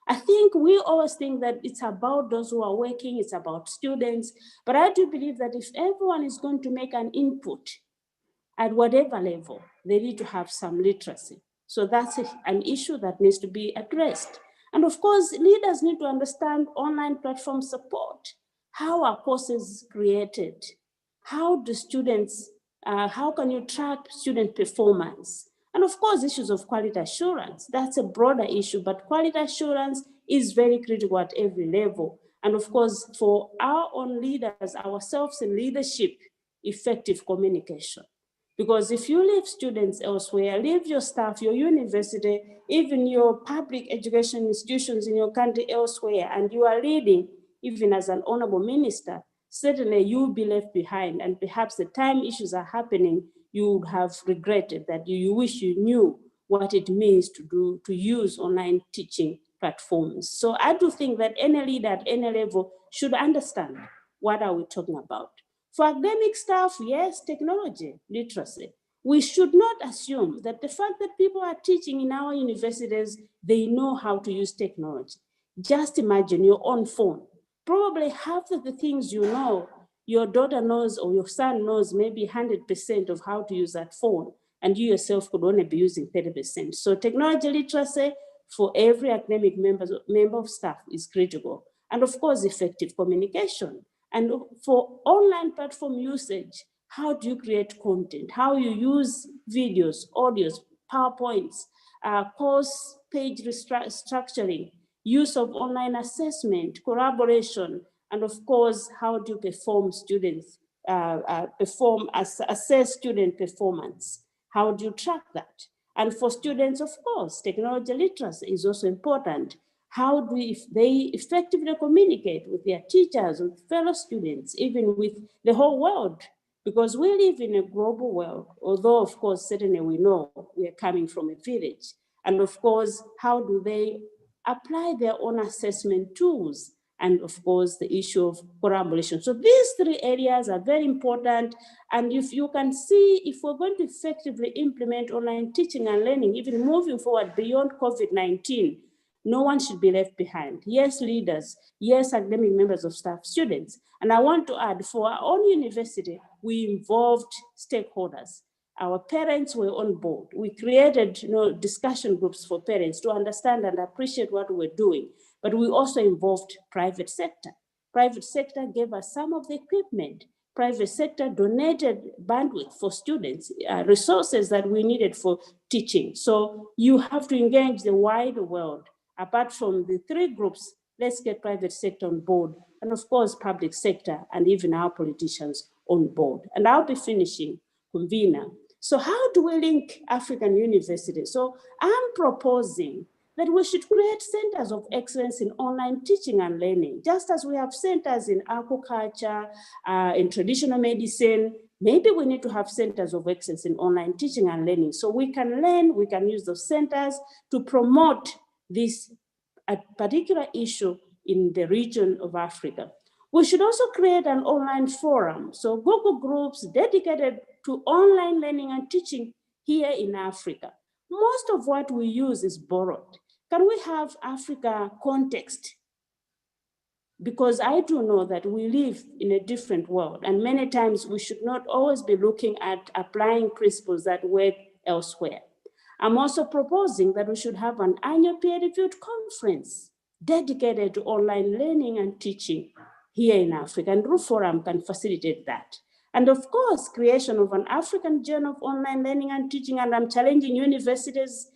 I think we always think that it's about those who are working, it's about students, but I do believe that if everyone is going to make an input at whatever level, they need to have some literacy. So that's an issue that needs to be addressed. And of course, leaders need to understand online platform support. How are courses created? How do students, how can you track student performance? And of course, issues of quality assurance. That's a broader issue, but quality assurance is very critical at every level. And of course, for our own leaders, ourselves in leadership, effective communication. Because if you leave students elsewhere, leave your staff, your university, even your public education institutions in your country elsewhere, and you are leading, even as an honorable minister, certainly you'll be left behind. And perhaps the time issues are happening, you would have regretted that you wish you knew what it means to use online teaching platforms. So I do think that any leader at any level should understand what are we talking about. For academic staff, yes, technology literacy. We should not assume that the fact that people are teaching in our universities, they know how to use technology. Just imagine your own phone. Probably half of the things you know, your daughter knows or your son knows maybe 100% of how to use that phone, and you yourself could only be using 30%. So technology literacy for every academic member of staff is critical. And of course, effective communication. And for online platform usage, how do you create content? How you use videos, audios, PowerPoints, course page structuring, use of online assessment, collaboration, and of course, how do you perform students, assess student performance? How do you track that? And for students, of course, technology literacy is also important. How do they effectively communicate with their teachers, with fellow students, even with the whole world? Because we live in a global world, although of course, certainly we know we are coming from a village. And of course, how do they apply their own assessment tools? And of course, the issue of collaboration. So these three areas are very important. And if you can see, if we're going to effectively implement online teaching and learning, even moving forward beyond COVID-19, no one should be left behind. Yes, leaders, yes, academic members of staff, students. And I want to add, for our own university, we involved stakeholders. Our parents were on board. We created discussion groups for parents to understand and appreciate what we're doing. But we also involved private sector. Private sector gave us some of the equipment. Private sector donated bandwidth for students, resources that we needed for teaching. So you have to engage the wider world. Apart from the three groups, let's get private sector on board, and of course, public sector and even our politicians on board. And I'll be finishing, convener. So how do we link African universities? So I'm proposing that we should create centers of excellence in online teaching and learning, just as we have centers in aquaculture, in traditional medicine. Maybe we need to have centers of excellence in online teaching and learning, so we can learn, we can use those centers to promote this particular issue in the region of Africa. We should also create an online forum, so Google Groups dedicated to online learning and teaching here in Africa. Most of what we use is borrowed. Can we have Africa context? Because I do know that we live in a different world, and many times we should not always be looking at applying principles that work elsewhere. I'm also proposing that we should have an annual peer-reviewed conference dedicated to online learning and teaching here in Africa, and Roof Forum can facilitate that. And of course, creation of an African Journal of Online Learning and Teaching, and I'm challenging universities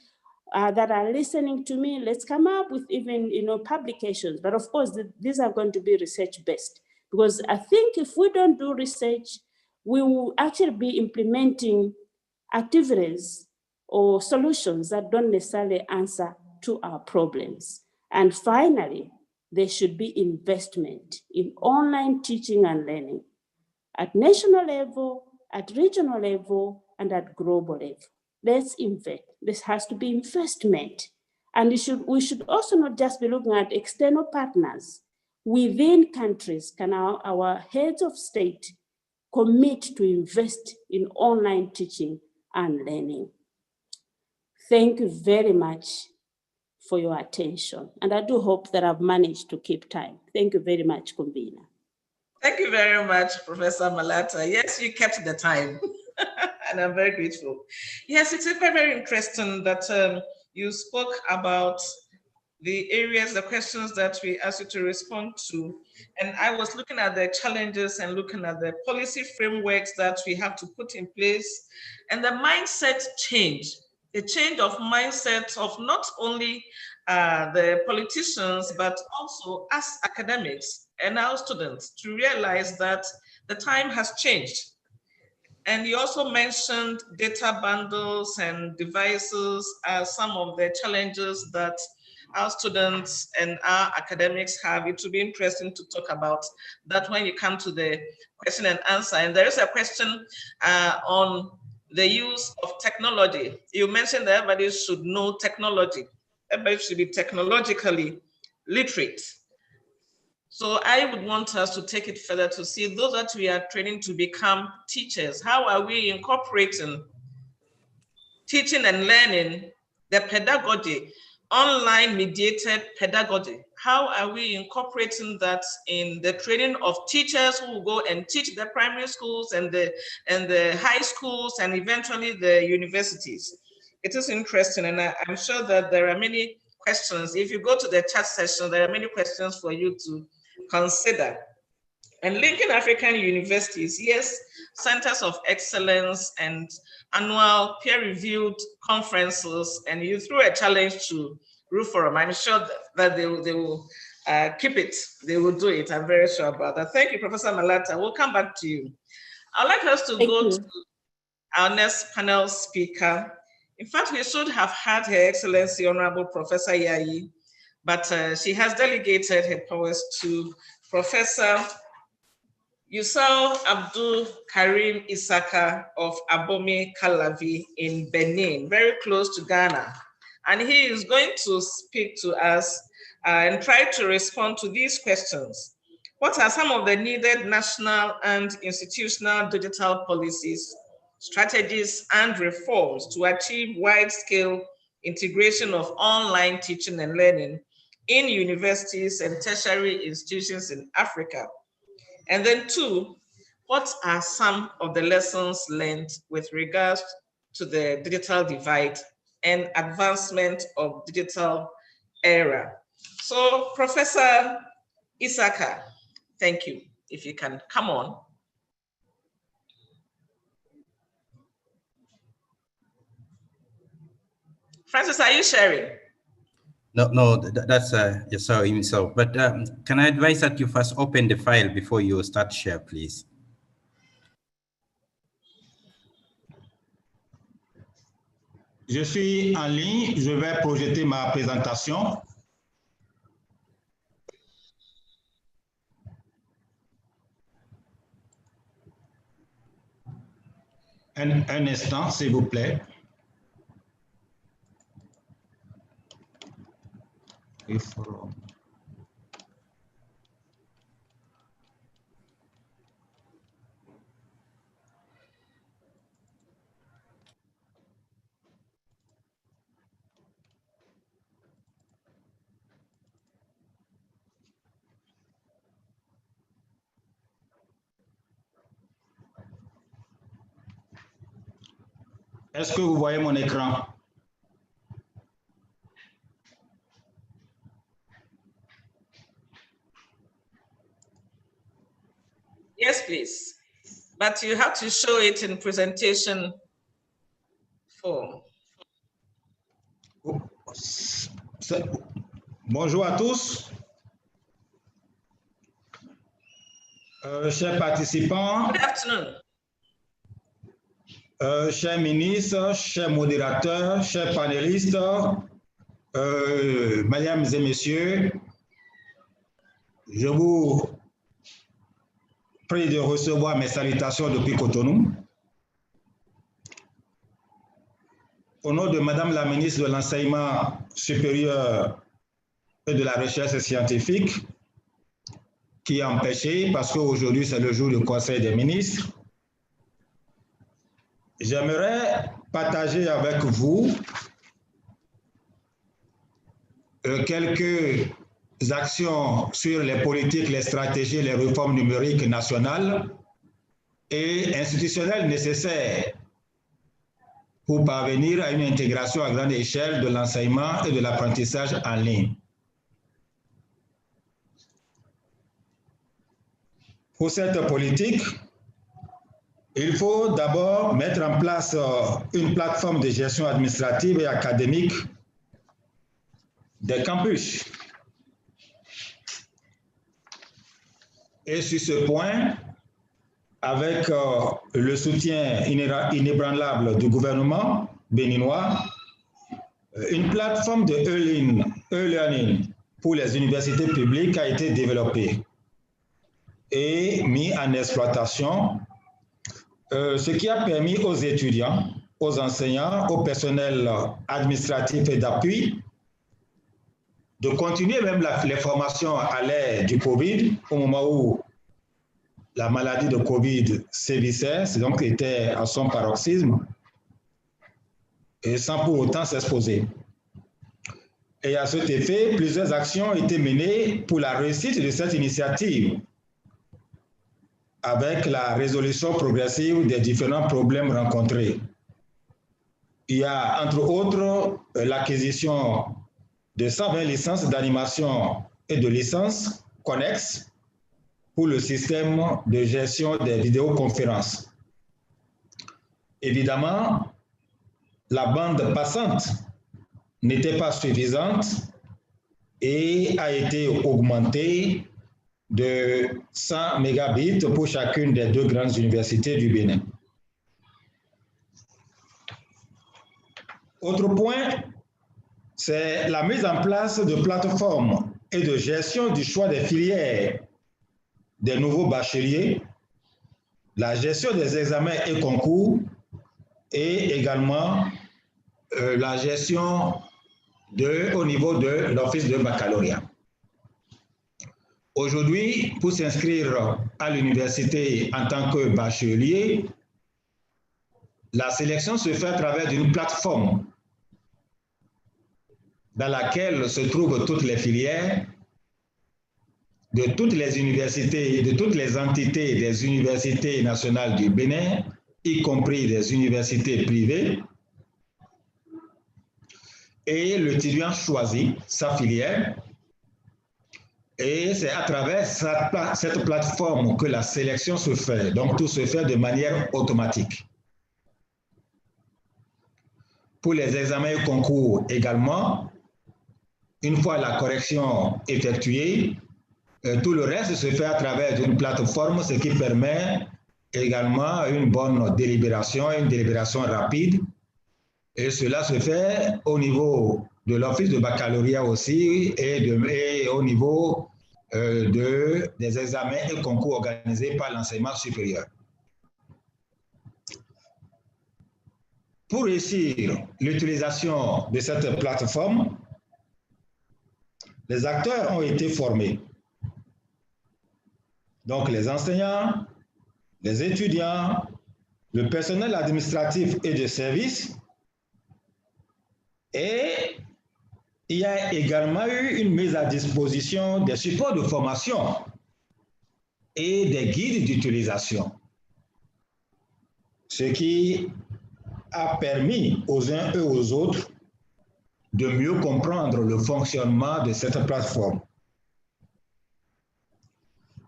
that are listening to me, let's come up with even publications. But of course, these are going to be research-based, because I think if we don't do research, we will actually be implementing activities or solutions that don't necessarily answer to our problems. And finally, there should be investment in online teaching and learning at national level, at regional level, and at global level. Let's invest. This has to be investment. And we should also not just be looking at external partners. Within countries, can our heads of state commit to invest in online teaching and learning? Thank you very much for your attention. And I do hope that I've managed to keep time. Thank you very much, convener. Thank you very much, Professor Malata. Yes, you kept the time. And I'm very grateful. Yes, it's very, very interesting that you spoke about the areas, the questions that we asked you to respond to. And I was looking at the challenges and looking at the policy frameworks that we have to put in place, and the mindset change, the change of mindset of not only the politicians, but also us academics and our students to realize that the time has changed. And you also mentioned data bundles and devices as some of the challenges that our students and our academics have. It will be interesting to talk about that when you come to the question and answer. And there is a question on the use of technology. You mentioned that everybody should know technology. Everybody should be technologically literate. So I would want us to take it further to see those that we are training to become teachers. How are we incorporating teaching and learning, the pedagogy, online mediated pedagogy? How are we incorporating that in the training of teachers who will go and teach the primary schools and the high schools and eventually the universities? It is interesting, and I'm sure that there are many questions. If you go to the chat session, there are many questions for you to consider. And linking African universities, yes, centers of excellence and annual peer-reviewed conferences, and you threw a challenge to Roof Forum. I'm sure that they will keep it. They will do it. I'm very sure about that. Thank you, Professor Malata. We'll come back to you. I'd like us to go to our next panel speaker. In fact, we should have had Her Excellency Honorable Professor Yayi, but she has delegated her powers to Professor Yusau Abdul Karim Isaka of Abomey Calavi in Benin, very close to Ghana. And he is going to speak to us and try to respond to these questions. What are some of the needed national and institutional digital policies, strategies, and reforms to achieve wide-scale integration of online teaching and learning in universities and tertiary institutions in Africa? And then 2, what are some of the lessons learned with regards to the digital divide and advancement of digital era? So Professor Isaka, thank you. If you can come on. Francis, are you sharing? No, that's yes, so. But can I advise that you first open the file before you start share, please? Je suis en ligne, je vais projeter ma présentation. Un instant, s'il vous plaît. Est-ce que vous voyez mon écran? Yes, please. But you have to show it in presentation form. Bonjour à tous. Chers participants. Good afternoon. Chers ministres, chers modérateurs, chers panélistes, mesdames et messieurs, je vous prie de recevoir mes salutations depuis Cotonou. Au nom de Madame la ministre de l'Enseignement supérieur et de la Recherche scientifique, qui est empêchée parce qu'aujourd'hui c'est le jour du Conseil des ministres, j'aimerais partager avec vous quelques actions sur les politiques, les stratégies, les réformes numériques nationales et institutionnelles nécessaires pour parvenir à une intégration à grande échelle de l'enseignement et de l'apprentissage en ligne. Pour cette politique, il faut d'abord mettre en place une plateforme de gestion administrative et académique des campus. Et sur ce point, avec le soutien inébranlable du gouvernement béninois, une plateforme de e-learning pour les universités publiques a été développée et mise en exploitation, ce qui a permis aux étudiants, aux enseignants, au personnel administratif et d'appui de continuer même les formations à l'ère du Covid, au moment où la maladie de Covid sévissait, donc était à son paroxysme, et sans pour autant s'exposer. Et à cet effet, plusieurs actions ont été menées pour la réussite de cette initiative, avec la résolution progressive des différents problèmes rencontrés. Il y a entre autres l'acquisition de 120 licences d'animation et de licences connexes pour le système de gestion des vidéoconférences. Évidemment, la bande passante n'était pas suffisante et a été augmentée de 100 mégabits pour chacune des 2 grandes universités du Bénin. Autre point, c'est la mise en place de plateformes et de gestion du choix des filières des nouveaux bacheliers, la gestion des examens et concours et également la gestion au niveau de l'office de baccalauréat. Aujourd'hui, pour s'inscrire à l'université en tant que bachelier, la sélection se fait à travers une plateforme dans laquelle se trouvent toutes les filières de toutes les universités, de toutes les entités des universités nationales du Bénin, y compris des universités privées. Et l'étudiant choisit sa filière. Et c'est à travers cette plateforme que la sélection se fait. Donc, tout se fait de manière automatique. Pour les examens et concours également, une fois la correction effectuée, tout le reste se fait à travers une plateforme, ce qui permet également une bonne délibération, une délibération rapide. Et cela se fait au niveau de l'office de baccalauréat aussi et au niveau des examens et concours organisés par l'enseignement supérieur. Pour réussir l'utilisation de cette plateforme, les acteurs ont été formés. Donc les enseignants, les étudiants, le personnel administratif et de service. Et il y a également eu une mise à disposition des supports de formation et des guides d'utilisation, ce qui a permis aux uns et aux autres de mieux comprendre le fonctionnement de cette plateforme.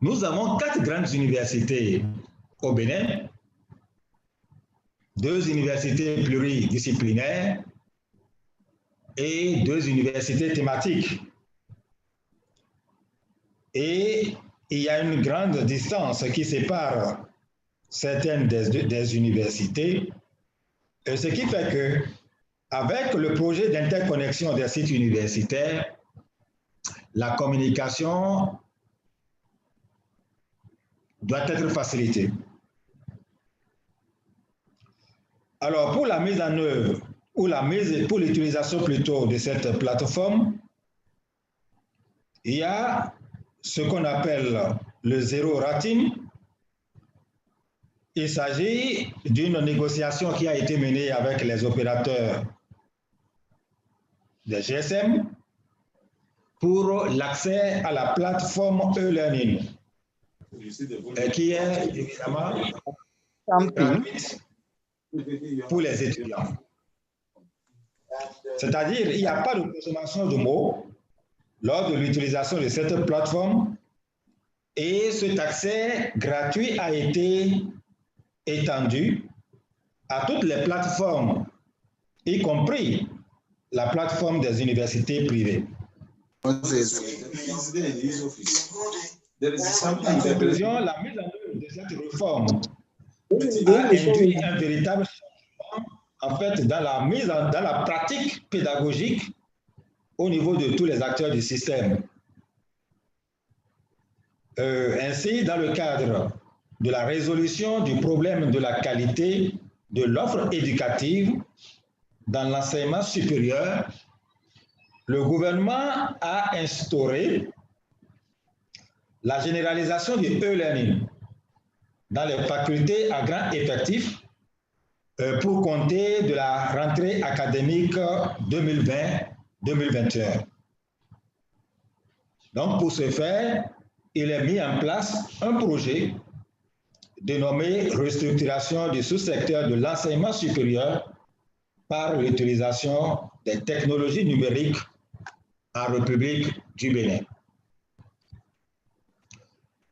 Nous avons 4 grandes universités au Bénin, 2 universités pluridisciplinaires et 2 universités thématiques. Et il y a une grande distance qui sépare certaines des universités, ce qui fait que, avec le projet d'interconnexion des sites universitaires, la communication doit être facilitée. Alors, pour la mise en œuvre, pour l'utilisation plutôt de cette plateforme, il y a ce qu'on appelle le zéro rating. Il s'agit d'une négociation qui a été menée avec les opérateurs des GSM pour l'accès à la plateforme e-learning, qui est évidemment gratuite pour les étudiants. C'est-à-dire, il n'y a pas de consommation de mots lors de l'utilisation de cette plateforme et cet accès gratuit a été étendu à toutes les plateformes, y compris la plateforme des universités privées. En conclusion, la mise en œuvre de cette réforme a induit un véritable changement en fait dans la pratique pédagogique au niveau de tous les acteurs du système. Ainsi, dans le cadre de la résolution du problème de la qualité de l'offre éducative dans l'enseignement supérieur, le gouvernement a instauré la généralisation du e-learning dans les facultés à grand effectif pour compter de la rentrée académique 2020-2021. Donc, pour ce faire, il est mis en place un projet dénommé restructuration du sous-secteur de l'enseignement supérieur par l'utilisation des technologies numériques en République du Bénin.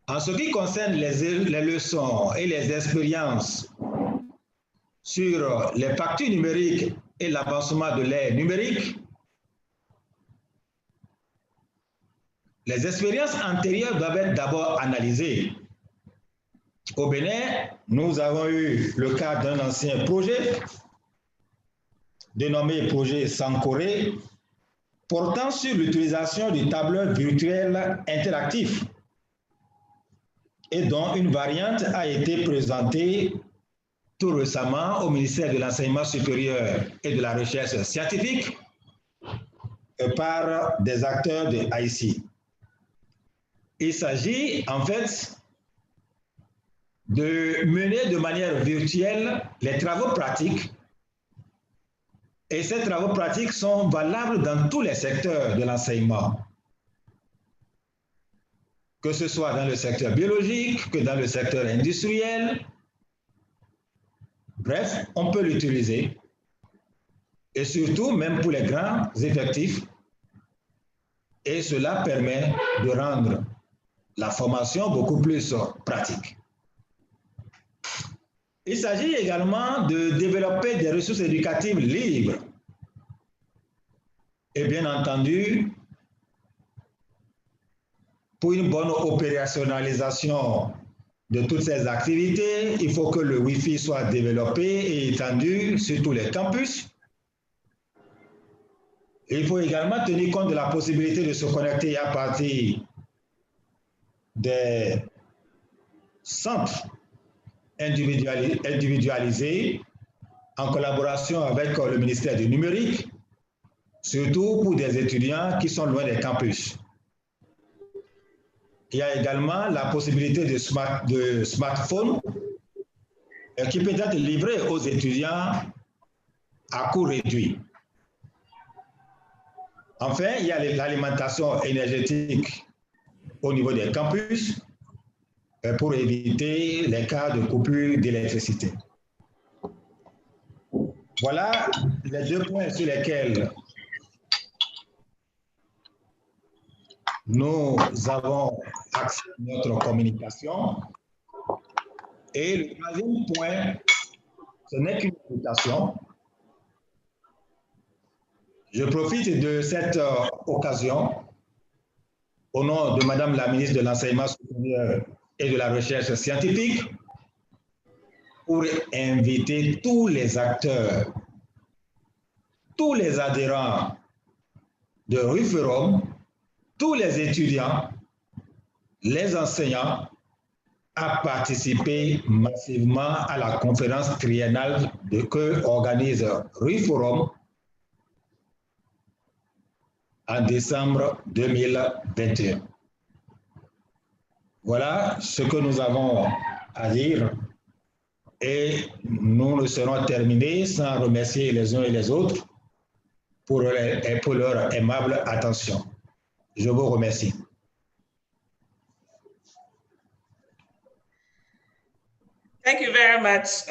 En ce qui concerne les leçons et les expériences sur les factures numériques et l'avancement de l'ère numérique, les expériences antérieures doivent être d'abord analysées. Au Bénin, nous avons eu le cas d'un ancien projet dénommé projet Sankoré, portant sur l'utilisation du tableur virtuel interactif et dont une variante a été présentée tout récemment au ministère de l'Enseignement supérieur et de la Recherche scientifique par des acteurs de Haïti. Il s'agit en fait de mener de manière virtuelle les travaux pratiques, et ces travaux pratiques sont valables dans tous les secteurs de l'enseignement, que ce soit dans le secteur biologique, que dans le secteur industriel. Bref, on peut l'utiliser, et surtout même pour les grands effectifs, et cela permet de rendre la formation beaucoup plus pratique. Il s'agit également de développer des ressources éducatives libres. Et bien entendu, pour une bonne opérationnalisation de toutes ces activités, il faut que le Wi-Fi soit développé et étendu sur tous les campus. Il faut également tenir compte de la possibilité de se connecter à partir des centres individualisés en collaboration avec le ministère du numérique, surtout pour des étudiants qui sont loin des campus. Il y a également la possibilité de smartphone qui peut être livré aux étudiants à coût réduit. Enfin, il y a l'alimentation énergétique au niveau des campus pour éviter les cas de coupure d'électricité. Voilà les deux points sur lesquels nous avons axé notre communication. Et le troisième point, ce n'est qu'une invitation. Je profite de cette occasion, au nom de Madame la ministre de l'Enseignement supérieur et de la Recherche scientifique, pour inviter tous les acteurs, tous les adhérents de RUFEROM, tous les étudiants, les enseignants, à participer massivement à la conférence triennale que organise RUFEROM en décembre 2021. Voilà ce que nous avons à dire, et nous ne serons terminés sans remercier les uns et les autres pour leur aimable attention. Je vous remercie. Thank you very much,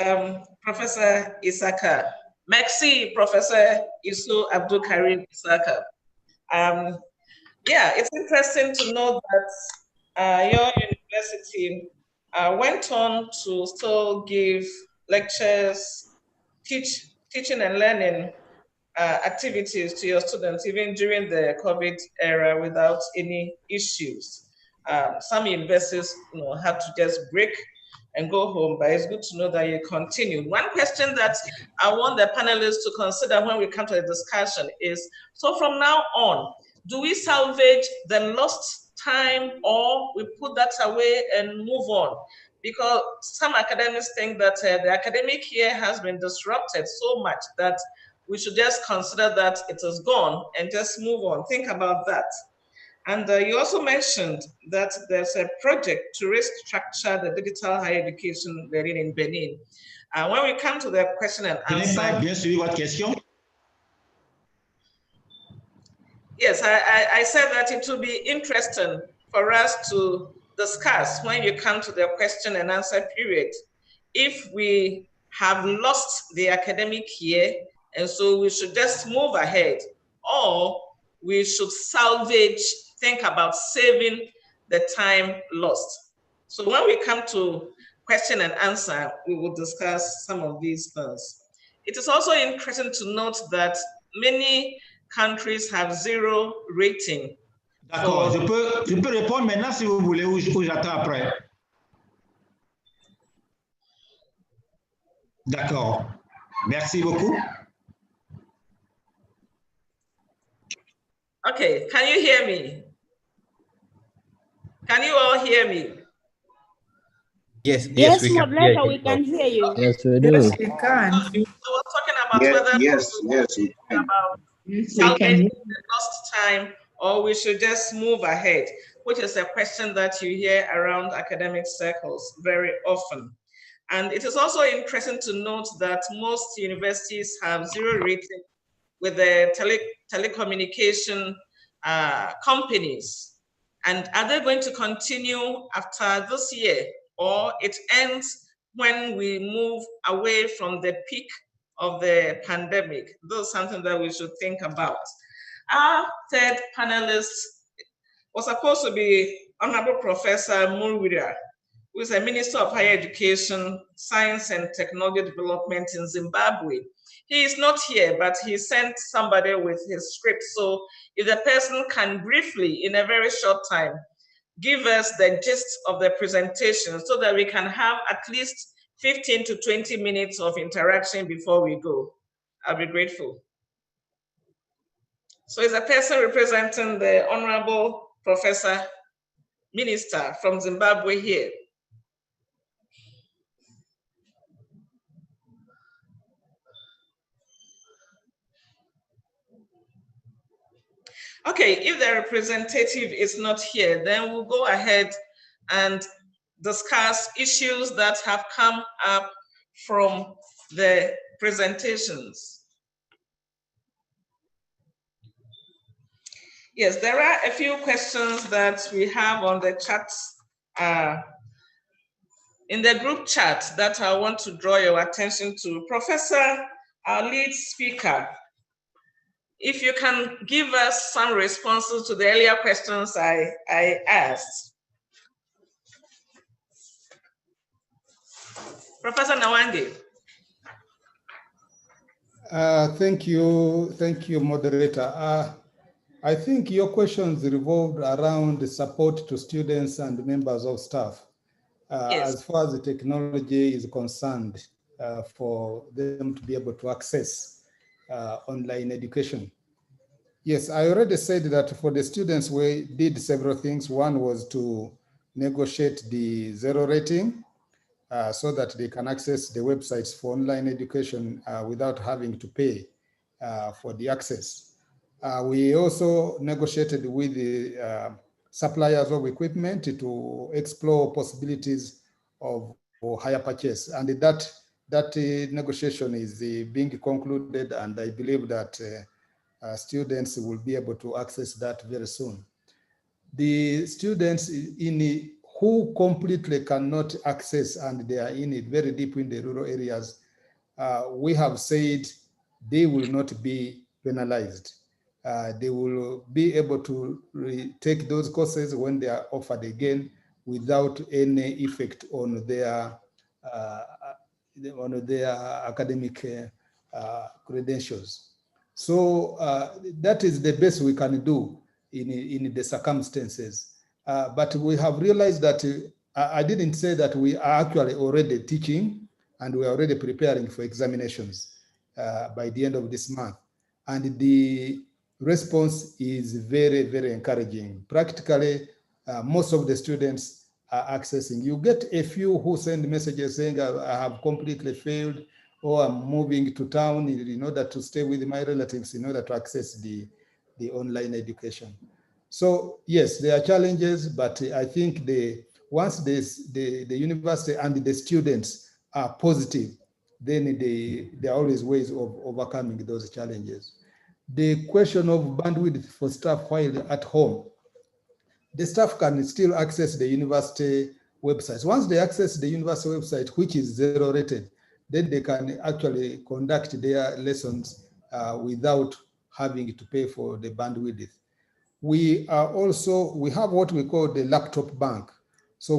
Professor Isaka. Merci, Professor Isu Abdul Karim Isaka. Yeah, it's interesting to know that your university went on to still give lectures, teaching and learning activities to your students, even during the COVID era, without any issues. Some universities, had to just break and go home, but it's good to know that you continue. One question that I want the panelists to consider when we come to the discussion is, so from now on, do we salvage the lost time, or we put that away and move on? Because some academics think that the academic year has been disrupted so much that we should just consider that it is gone and just move on. Think about that. And you also mentioned that there's a project to restructure the digital higher education learning in Benin. When we come to the question and answer. Yes, I said that it will be interesting for us to discuss when you come to the question and answer period, if we have lost the academic year and so we should just move ahead, or we should think about saving the time lost. So when we come to question and answer, we will discuss some of these things. It is also interesting to note that many countries have 0 rating. D'accord, je peux répondre maintenant si vous voulez ou j'attends après. D'accord, merci beaucoup. Okay, can you hear me? Can you all hear me? Yes, Yes, we can hear moderator, you. we can hear you. Yes, we do. Yes, we can. I was talking about Yes, whether yes, we can. about Yes, we salvaging can. the lost time, or we should just move ahead, which is a question that you hear around academic circles very often. And it is also interesting to note that most universities have 0 rating with the telecommunication companies. And are they going to continue after this year, or it ends when we move away from the peak of the pandemic? This is something that we should think about. Our third panelist was supposed to be Honorable Professor Murwira, who is a Minister of Higher Education, Science and Technology Development in Zimbabwe. He is not here, but he sent somebody with his script. So if the person can briefly, in a very short time, give us the gist of the presentation so that we can have at least 15 to 20 minutes of interaction before we go, I'll be grateful. So is a person representing the Honorable Professor Minister from Zimbabwe here? Okay, if the representative is not here, then we'll go ahead and discuss issues that have come up from the presentations. Yes, there are a few questions that we have on the chat, in the group chat, that I want to draw your attention to. Professor, our lead speaker, if you can give us some responses to the earlier questions I asked. Professor Nawangi. Thank you, moderator. I think your questions revolved around the support to students and members of staff, yes, as far as the technology is concerned, for them to be able to access online education. Yes, I already said that for the students, we did several things. One was to negotiate the 0 rating, so that they can access the websites for online education without having to pay for the access. We also negotiated with the suppliers of equipment to explore possibilities of higher purchase. And that negotiation is being concluded, and I believe that students will be able to access that very soon. The students who completely cannot access and they are in it very deep in the rural areas, we have said they will not be penalized. They will be able to take those courses when they are offered again without any effect on their academic credentials. So that is the best we can do in the circumstances. But we have realized that I didn't say that we are actually already teaching and we are already preparing for examinations by the end of this month. And the response is very, very encouraging. Practically, most of the students are accessing. You get a few who send messages saying, I have completely failed, or I'm moving to town in order to stay with my relatives in order to access the online education. So yes, there are challenges, but I think once the university and the students are positive, then there are always ways of overcoming those challenges. The question of bandwidth for staff while at home, the staff can still access the university websites. Once they access the university website, which is 0 rated, then they can actually conduct their lessons without having to pay for the bandwidth. We have what we call the laptop bank. So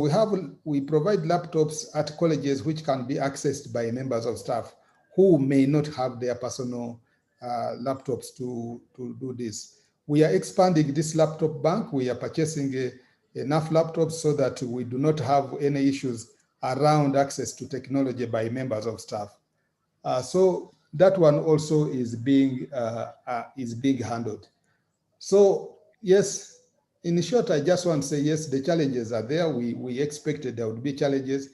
we provide laptops at colleges which can be accessed by members of staff who may not have their personal laptops to do this. We are expanding this laptop bank. We are purchasing enough laptops so that we do not have any issues around access to technology by members of staff. So that one also is being handled. So yes, in short, I just want to say, yes, the challenges are there. We expected there would be challenges,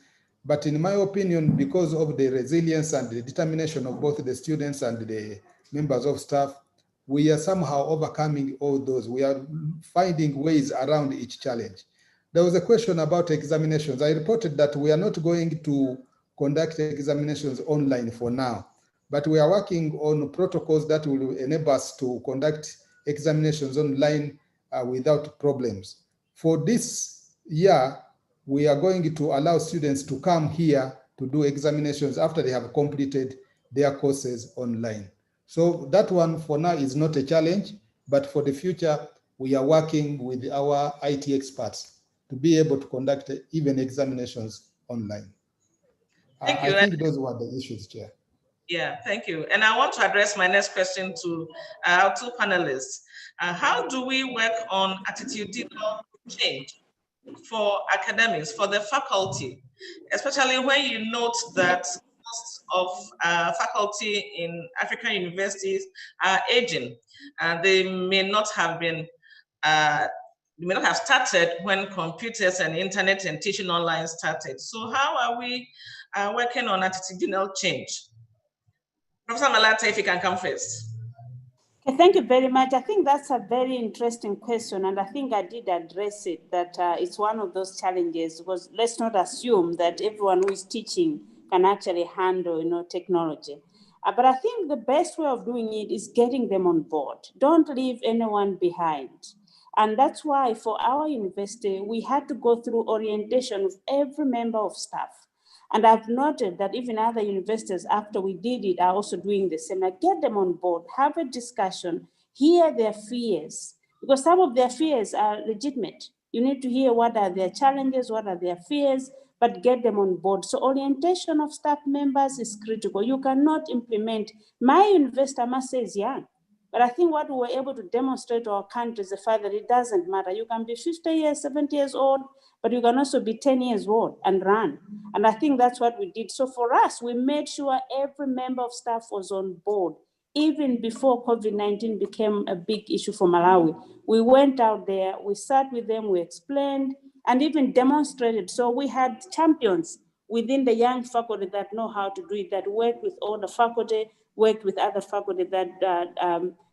but in my opinion, because of the resilience and the determination of both the students and the members of staff, we are somehow overcoming all those. We are finding ways around each challenge. There was a question about examinations. I reported that we are not going to conduct examinations online for now, but we are working on protocols that will enable us to conduct examinations online without problems. For this year, we are going to allow students to come here to do examinations after they have completed their courses online. So that one for now is not a challenge, but for the future, we are working with our IT experts to be able to conduct even examinations online. Thank you. I think those were the issues, Chair. Yeah, thank you. And I want to address my next question to our two panelists. How do we work on attitudinal change for academics, for the faculty, especially when you note that most of faculty in African universities are aging, and they may not have been, they may not have started when computers and internet and teaching online started. So how are we working on attitudinal change? Professor Malata, if you can come first. Okay, thank you very much. I think that's a very interesting question, and I think I did address it, that it's one of those challenges, because let's not assume that everyone who is teaching can actually handle, technology. But I think the best way of doing it is getting them on board. Don't leave anyone behind. And that's why for our university, we had to go through orientation of every member of staff. And I've noted that even other universities, after we did it, are also doing the same. Like, get them on board, have a discussion, hear their fears, because some of their fears are legitimate. You need to hear what are their challenges, what are their fears, but get them on board. So orientation of staff members is critical. You cannot implement, my university, I must say, is young. But I think what we were able to demonstrate to our country is the fact that it doesn't matter. You can be 50 years, 70 years old, but you can also be 10 years old and run. And I think that's what we did. So for us, we made sure every member of staff was on board, even before COVID-19 became a big issue for Malawi. We went out there, we sat with them, we explained, and even demonstrated. So we had champions within the young faculty that know how to do it, that work with all the faculty, worked with other faculty that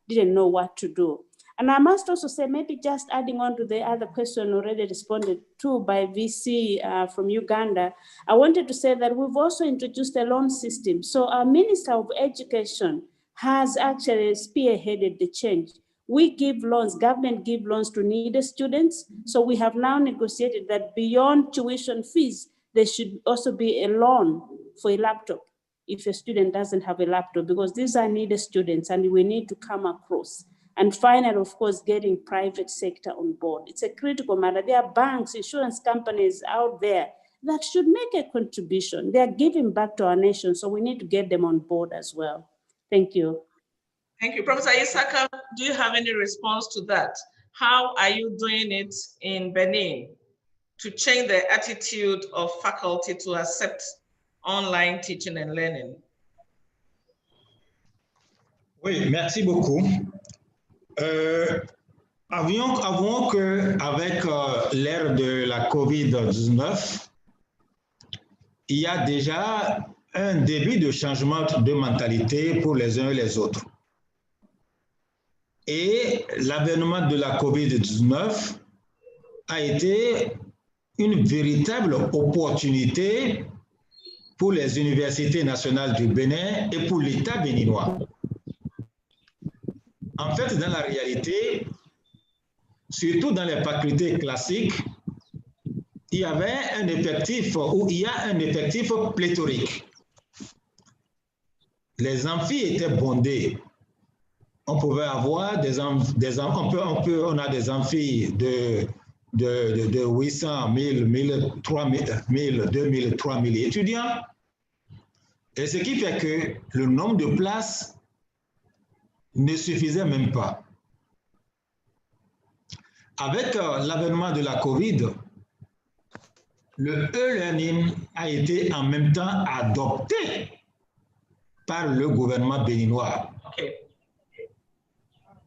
didn't know what to do. And I must also say, maybe just adding on to the other question already responded to by VC from Uganda, I wanted to say that we've also introduced a loan system. So our Minister of Education has actually spearheaded the change. We give loans, government give loans to needy students. So we have now negotiated that beyond tuition fees, there should also be a loan for a laptop if a student doesn't have a laptop, because these are needy students and we need to come across. And finally, of course, getting private sector on board. It's a critical matter. There are banks, insurance companies out there that should make a contribution. They are giving back to our nation, so we need to get them on board as well. Thank you. Thank you. Professor Isaka, do you have any response to that? How are you doing it in Benin to change the attitude of faculty to accept online teaching and learning? Oui, merci beaucoup. Avouons qu'avec l'ère de la COVID-19, il y a déjà un début de changement de mentalité pour les uns et les autres. Et l'avènement de la COVID-19 a été une véritable opportunité pour les universités nationales du Bénin et pour l'État béninois. En fait, dans la réalité, surtout dans les facultés classiques, il y avait un effectif, ou il y a un effectif pléthorique. Les amphis étaient bondés. on pouvait avoir on a des amphis de 800, 1000, 1000, 3000, 1000, 2000, 3000 étudiants. Et ce qui fait que le nombre de places ne suffisait même pas. Avec l'avènement de la COVID, le e-learning a été en même temps adopté par le gouvernement béninois.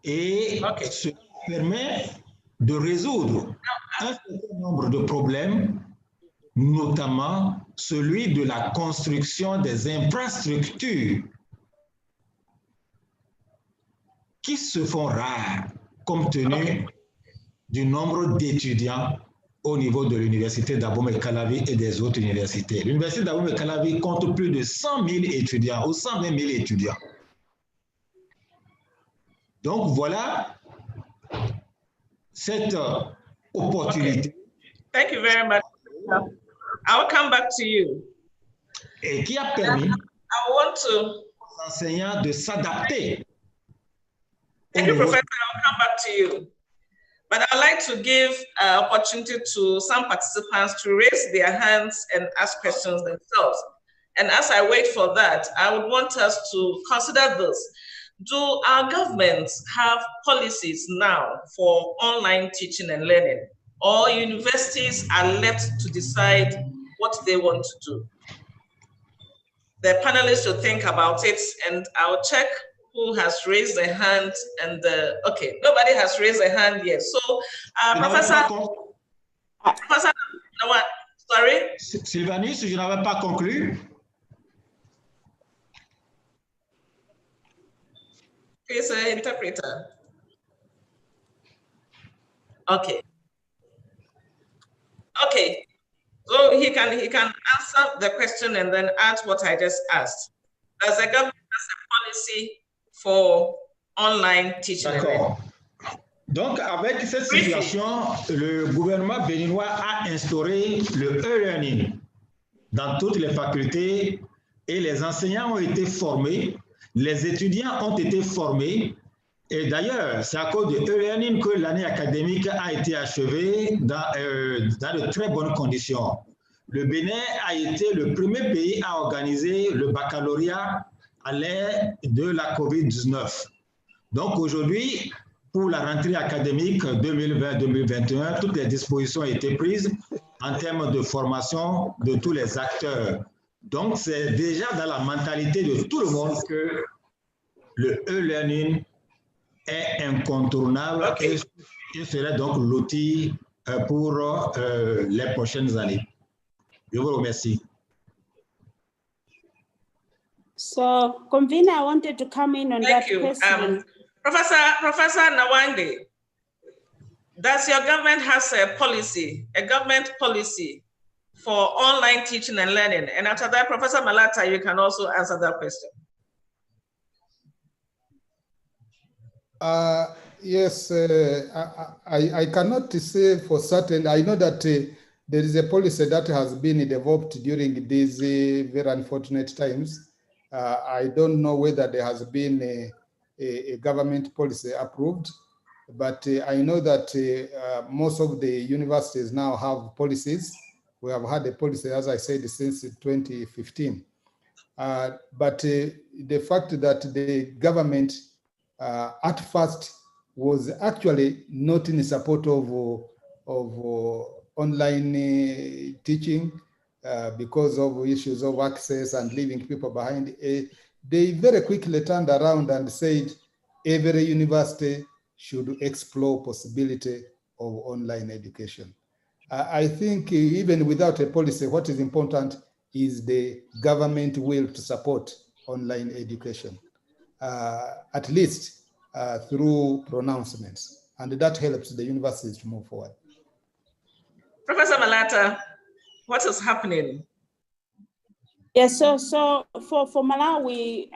Et cela permet de résoudre un certain nombre de problèmes, notamment celui de la construction des infrastructures qui se font rares compte tenu du nombre d'étudiants au niveau de l'université d'Abomey-Calavi et des autres universités. L'université d'Abomey-Calavi compte plus de 100 000 étudiants ou 120 000 étudiants. Donc voilà cette opportunité. Thank you very much. I'll come back to you. Et qui a permis aux enseignants de s'adapter. Thank you, Professor. I'll come back to you. But I'd like to give an opportunity to some participants to raise their hands and ask questions themselves. And as I wait for that, I would want us to consider this. Do our governments have policies now for online teaching and learning, or universities are left to decide what they want to do? The panelists should think about it, and I'll check who has raised their hand. And okay, nobody has raised their hand yet. So, Professor Nawan, sorry? Sylvanus, je n'avais pas conclu. He's an interpreter. Okay. Okay. So he can answer the question and then add what I just asked. Does the government has a policy for online teaching? D'accord. Donc, avec cette situation, le gouvernement béninois a instauré le e-learning dans toutes les facultés et les enseignants ont été formés, les étudiants ont été formés. Et d'ailleurs, c'est à cause de e-learning que l'année académique a été achevée dans de très bonnes conditions. Le Bénin a été le premier pays à organiser le baccalauréat à l'ère de la COVID-19. Donc aujourd'hui, pour la rentrée académique 2020-2021, toutes les dispositions ont été prises en termes de formation de tous les acteurs. Donc c'est déjà dans la mentalité de tout le monde que le e-learning est incontournable et serait donc l'outil pour les prochaines années. Je vous remercie. So, Convener, I wanted to come in on that question. Professor Nawande, does your government has a government policy for online teaching and learning? And after that, Professor Malata, you can also answer that question. Yes, I cannot say for certain. I know that there is a policy that has been developed during these very unfortunate times. I don't know whether there has been a government policy approved, but I know that most of the universities now have policies. We have had a policy, as I said, since 2015. But the fact that the government at first was actually not in support of online teaching because of issues of access and leaving people behind. They very quickly turned around and said every university should explore possibility of online education. I think even without a policy, what is important is the government will to support online education, at least through pronouncements, and that helps the universities to move forward. Professor Malata, what is happening? Yes, so for Malawi,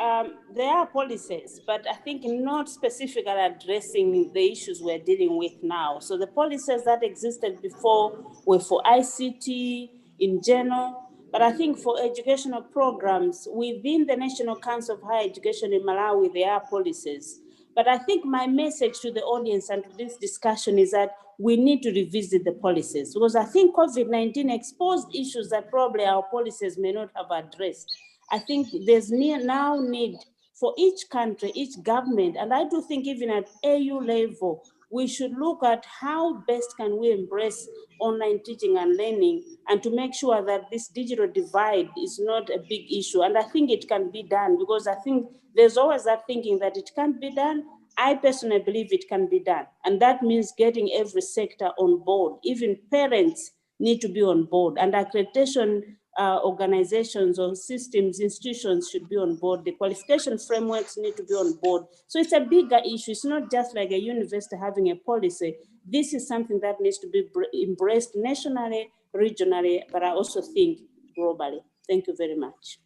there are policies, but I think not specifically addressing the issues we're dealing with now. So the policies that existed before were for ICT in general, but I think for educational programs within the National Council of Higher Education in Malawi, there are policies. But I think my message to the audience and to this discussion is that we need to revisit the policies, because I think COVID-19 exposed issues that probably our policies may not have addressed. I think there's now need for each country, each government, and I do think even at AU level, we should look at how best can we embrace online teaching and learning, and to make sure that this digital divide is not a big issue. And I think it can be done, because I think there's always that thinking that it can't be done. I personally believe it can be done. And that means getting every sector on board. Even parents need to be on board, and accreditation organizations or systems, institutions should be on board. The qualification frameworks need to be on board. So it's a bigger issue. It's not just like a university having a policy. This is something that needs to be embraced nationally, regionally, but I also think globally. Thank you very much.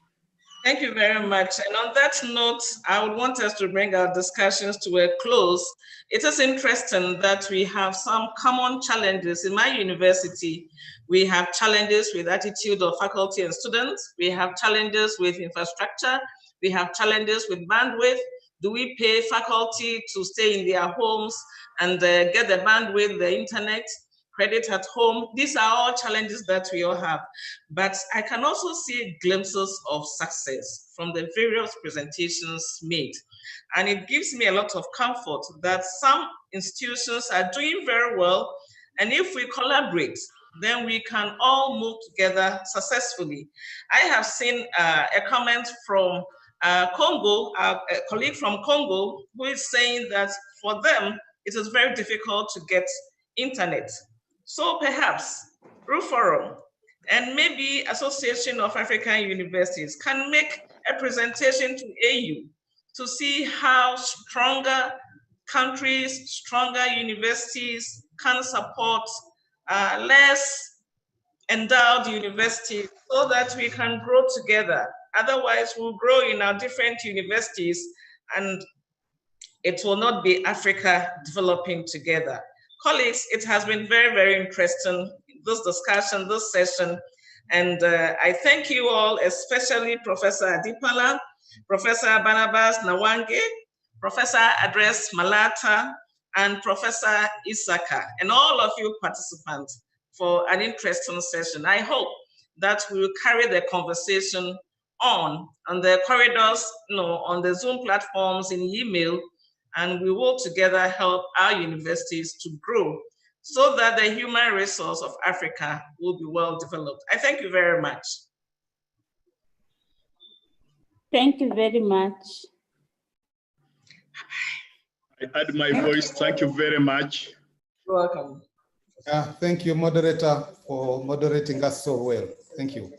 Thank you very much. And on that note, I would want us to bring our discussions to a close. It is interesting that we have some common challenges in my university. We have challenges with attitude of faculty and students. We have challenges with infrastructure. We have challenges with bandwidth. Do we pay faculty to stay in their homes and get the bandwidth, the internet, credit at home? These are all challenges that we all have. But I can also see glimpses of success from the various presentations made. And it gives me a lot of comfort that some institutions are doing very well. And if we collaborate, then we can all move together successfully. I have seen a comment from Congo, a colleague from Congo, who is saying that for them, it is very difficult to get internet. So perhaps RUFORUM and maybe Association of African Universities can make a presentation to AU to see how stronger countries, stronger universities can support less endowed universities so that we can grow together. Otherwise, we'll grow in our different universities and it will not be Africa developing together. Colleagues, it has been very, very interesting, this discussion, this session. And I thank you all, especially Professor Adipala, Professor Barnabas Nawange, Professor Adres Malata, and Professor Isaka, and all of you participants for an interesting session. I hope that we will carry the conversation on the corridors, on the Zoom platforms, in email, and we will together help our universities to grow so that the human resource of Africa will be well developed. I thank you very much. Thank you very much. I add my voice. Thank you very much. You're welcome. Thank you, moderator, for moderating us so well. Thank you.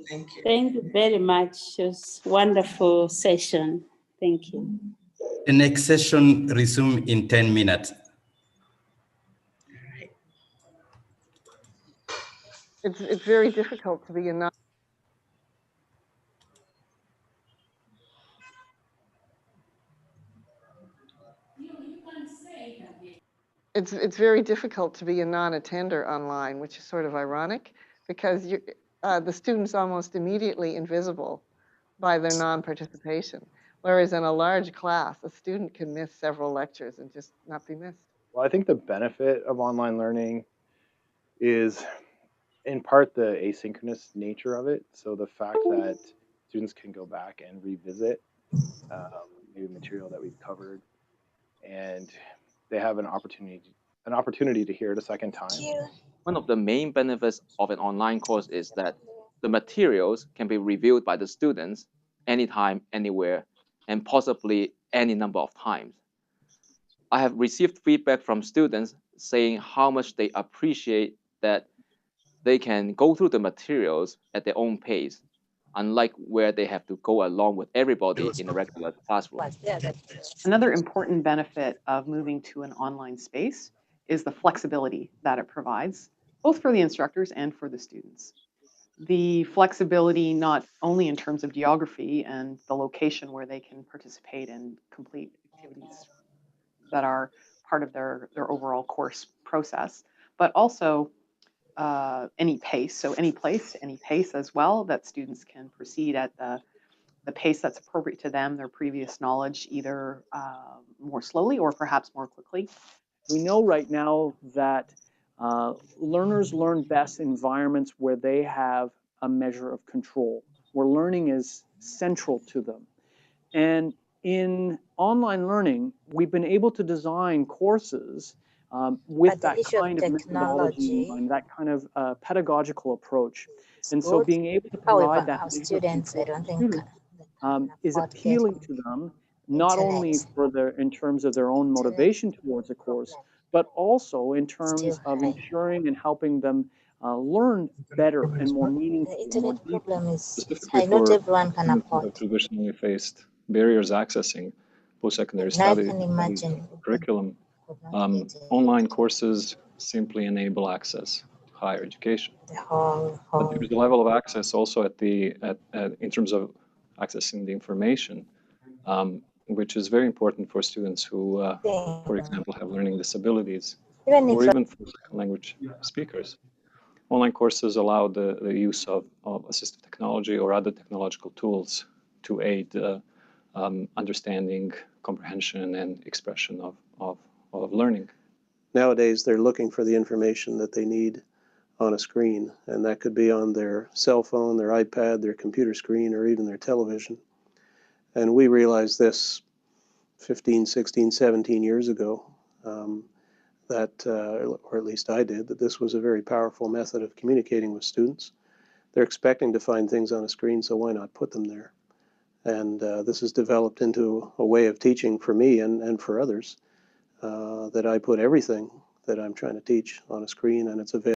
Thank you. Thank you very much. It was a wonderful session. Thank you. The next session resume in 10 minutes. It's very difficult to be a non. It's very difficult to be a non-attender online, which is sort of ironic because the student's almost immediately invisible by their non-participation. Whereas in a large class, a student can miss several lectures and just not be missed. Well, I think the benefit of online learning is in part the asynchronous nature of it. So the fact that students can go back and revisit maybe material that we've covered, and they have an opportunity to hear it a second time. One of the main benefits of an online course is that the materials can be reviewed by the students anytime, anywhere, and possibly any number of times. I have received feedback from students saying how much they appreciate that they can go through the materials at their own pace, unlike where they have to go along with everybody in a regular classroom. Another important benefit of moving to an online space is the flexibility that it provides, both for the instructors and for the students. The flexibility not only in terms of geography and the location where they can participate and complete activities that are part of their overall course process, but also any pace, so any place, any pace as well, that students can proceed at the pace that's appropriate to them, their previous knowledge, either more slowly or perhaps more quickly? We know right now that learners learn best in environments where they have a measure of control, where learning is central to them. And in online learning, we've been able to design courses with that kind of methodology in mind, that kind of pedagogical approach. And so being able to provide that students is appealing to them, not only in terms of their own motivation towards a course, but also in terms of ensuring and helping them learn better and more meaningfully. Specifically for students who have traditionally faced barriers accessing post-secondary studies curriculum, online courses simply enable access, higher education. But there's a level of access also in terms of accessing the information, which is very important for students who, for example, have learning disabilities, or even for second language speakers. Online courses allow the use of assistive technology or other technological tools to aid understanding, comprehension, and expression of learning. Nowadays, they're looking for the information that they need on a screen, and that could be on their cell phone, their iPad, their computer screen, or even their television. And we realized this 15, 16, 17 years ago, or at least I did, that this was a very powerful method of communicating with students. They're expecting to find things on a screen, so why not put them there? And this has developed into a way of teaching for me and for others, that I put everything that I'm trying to teach on a screen, and it's available.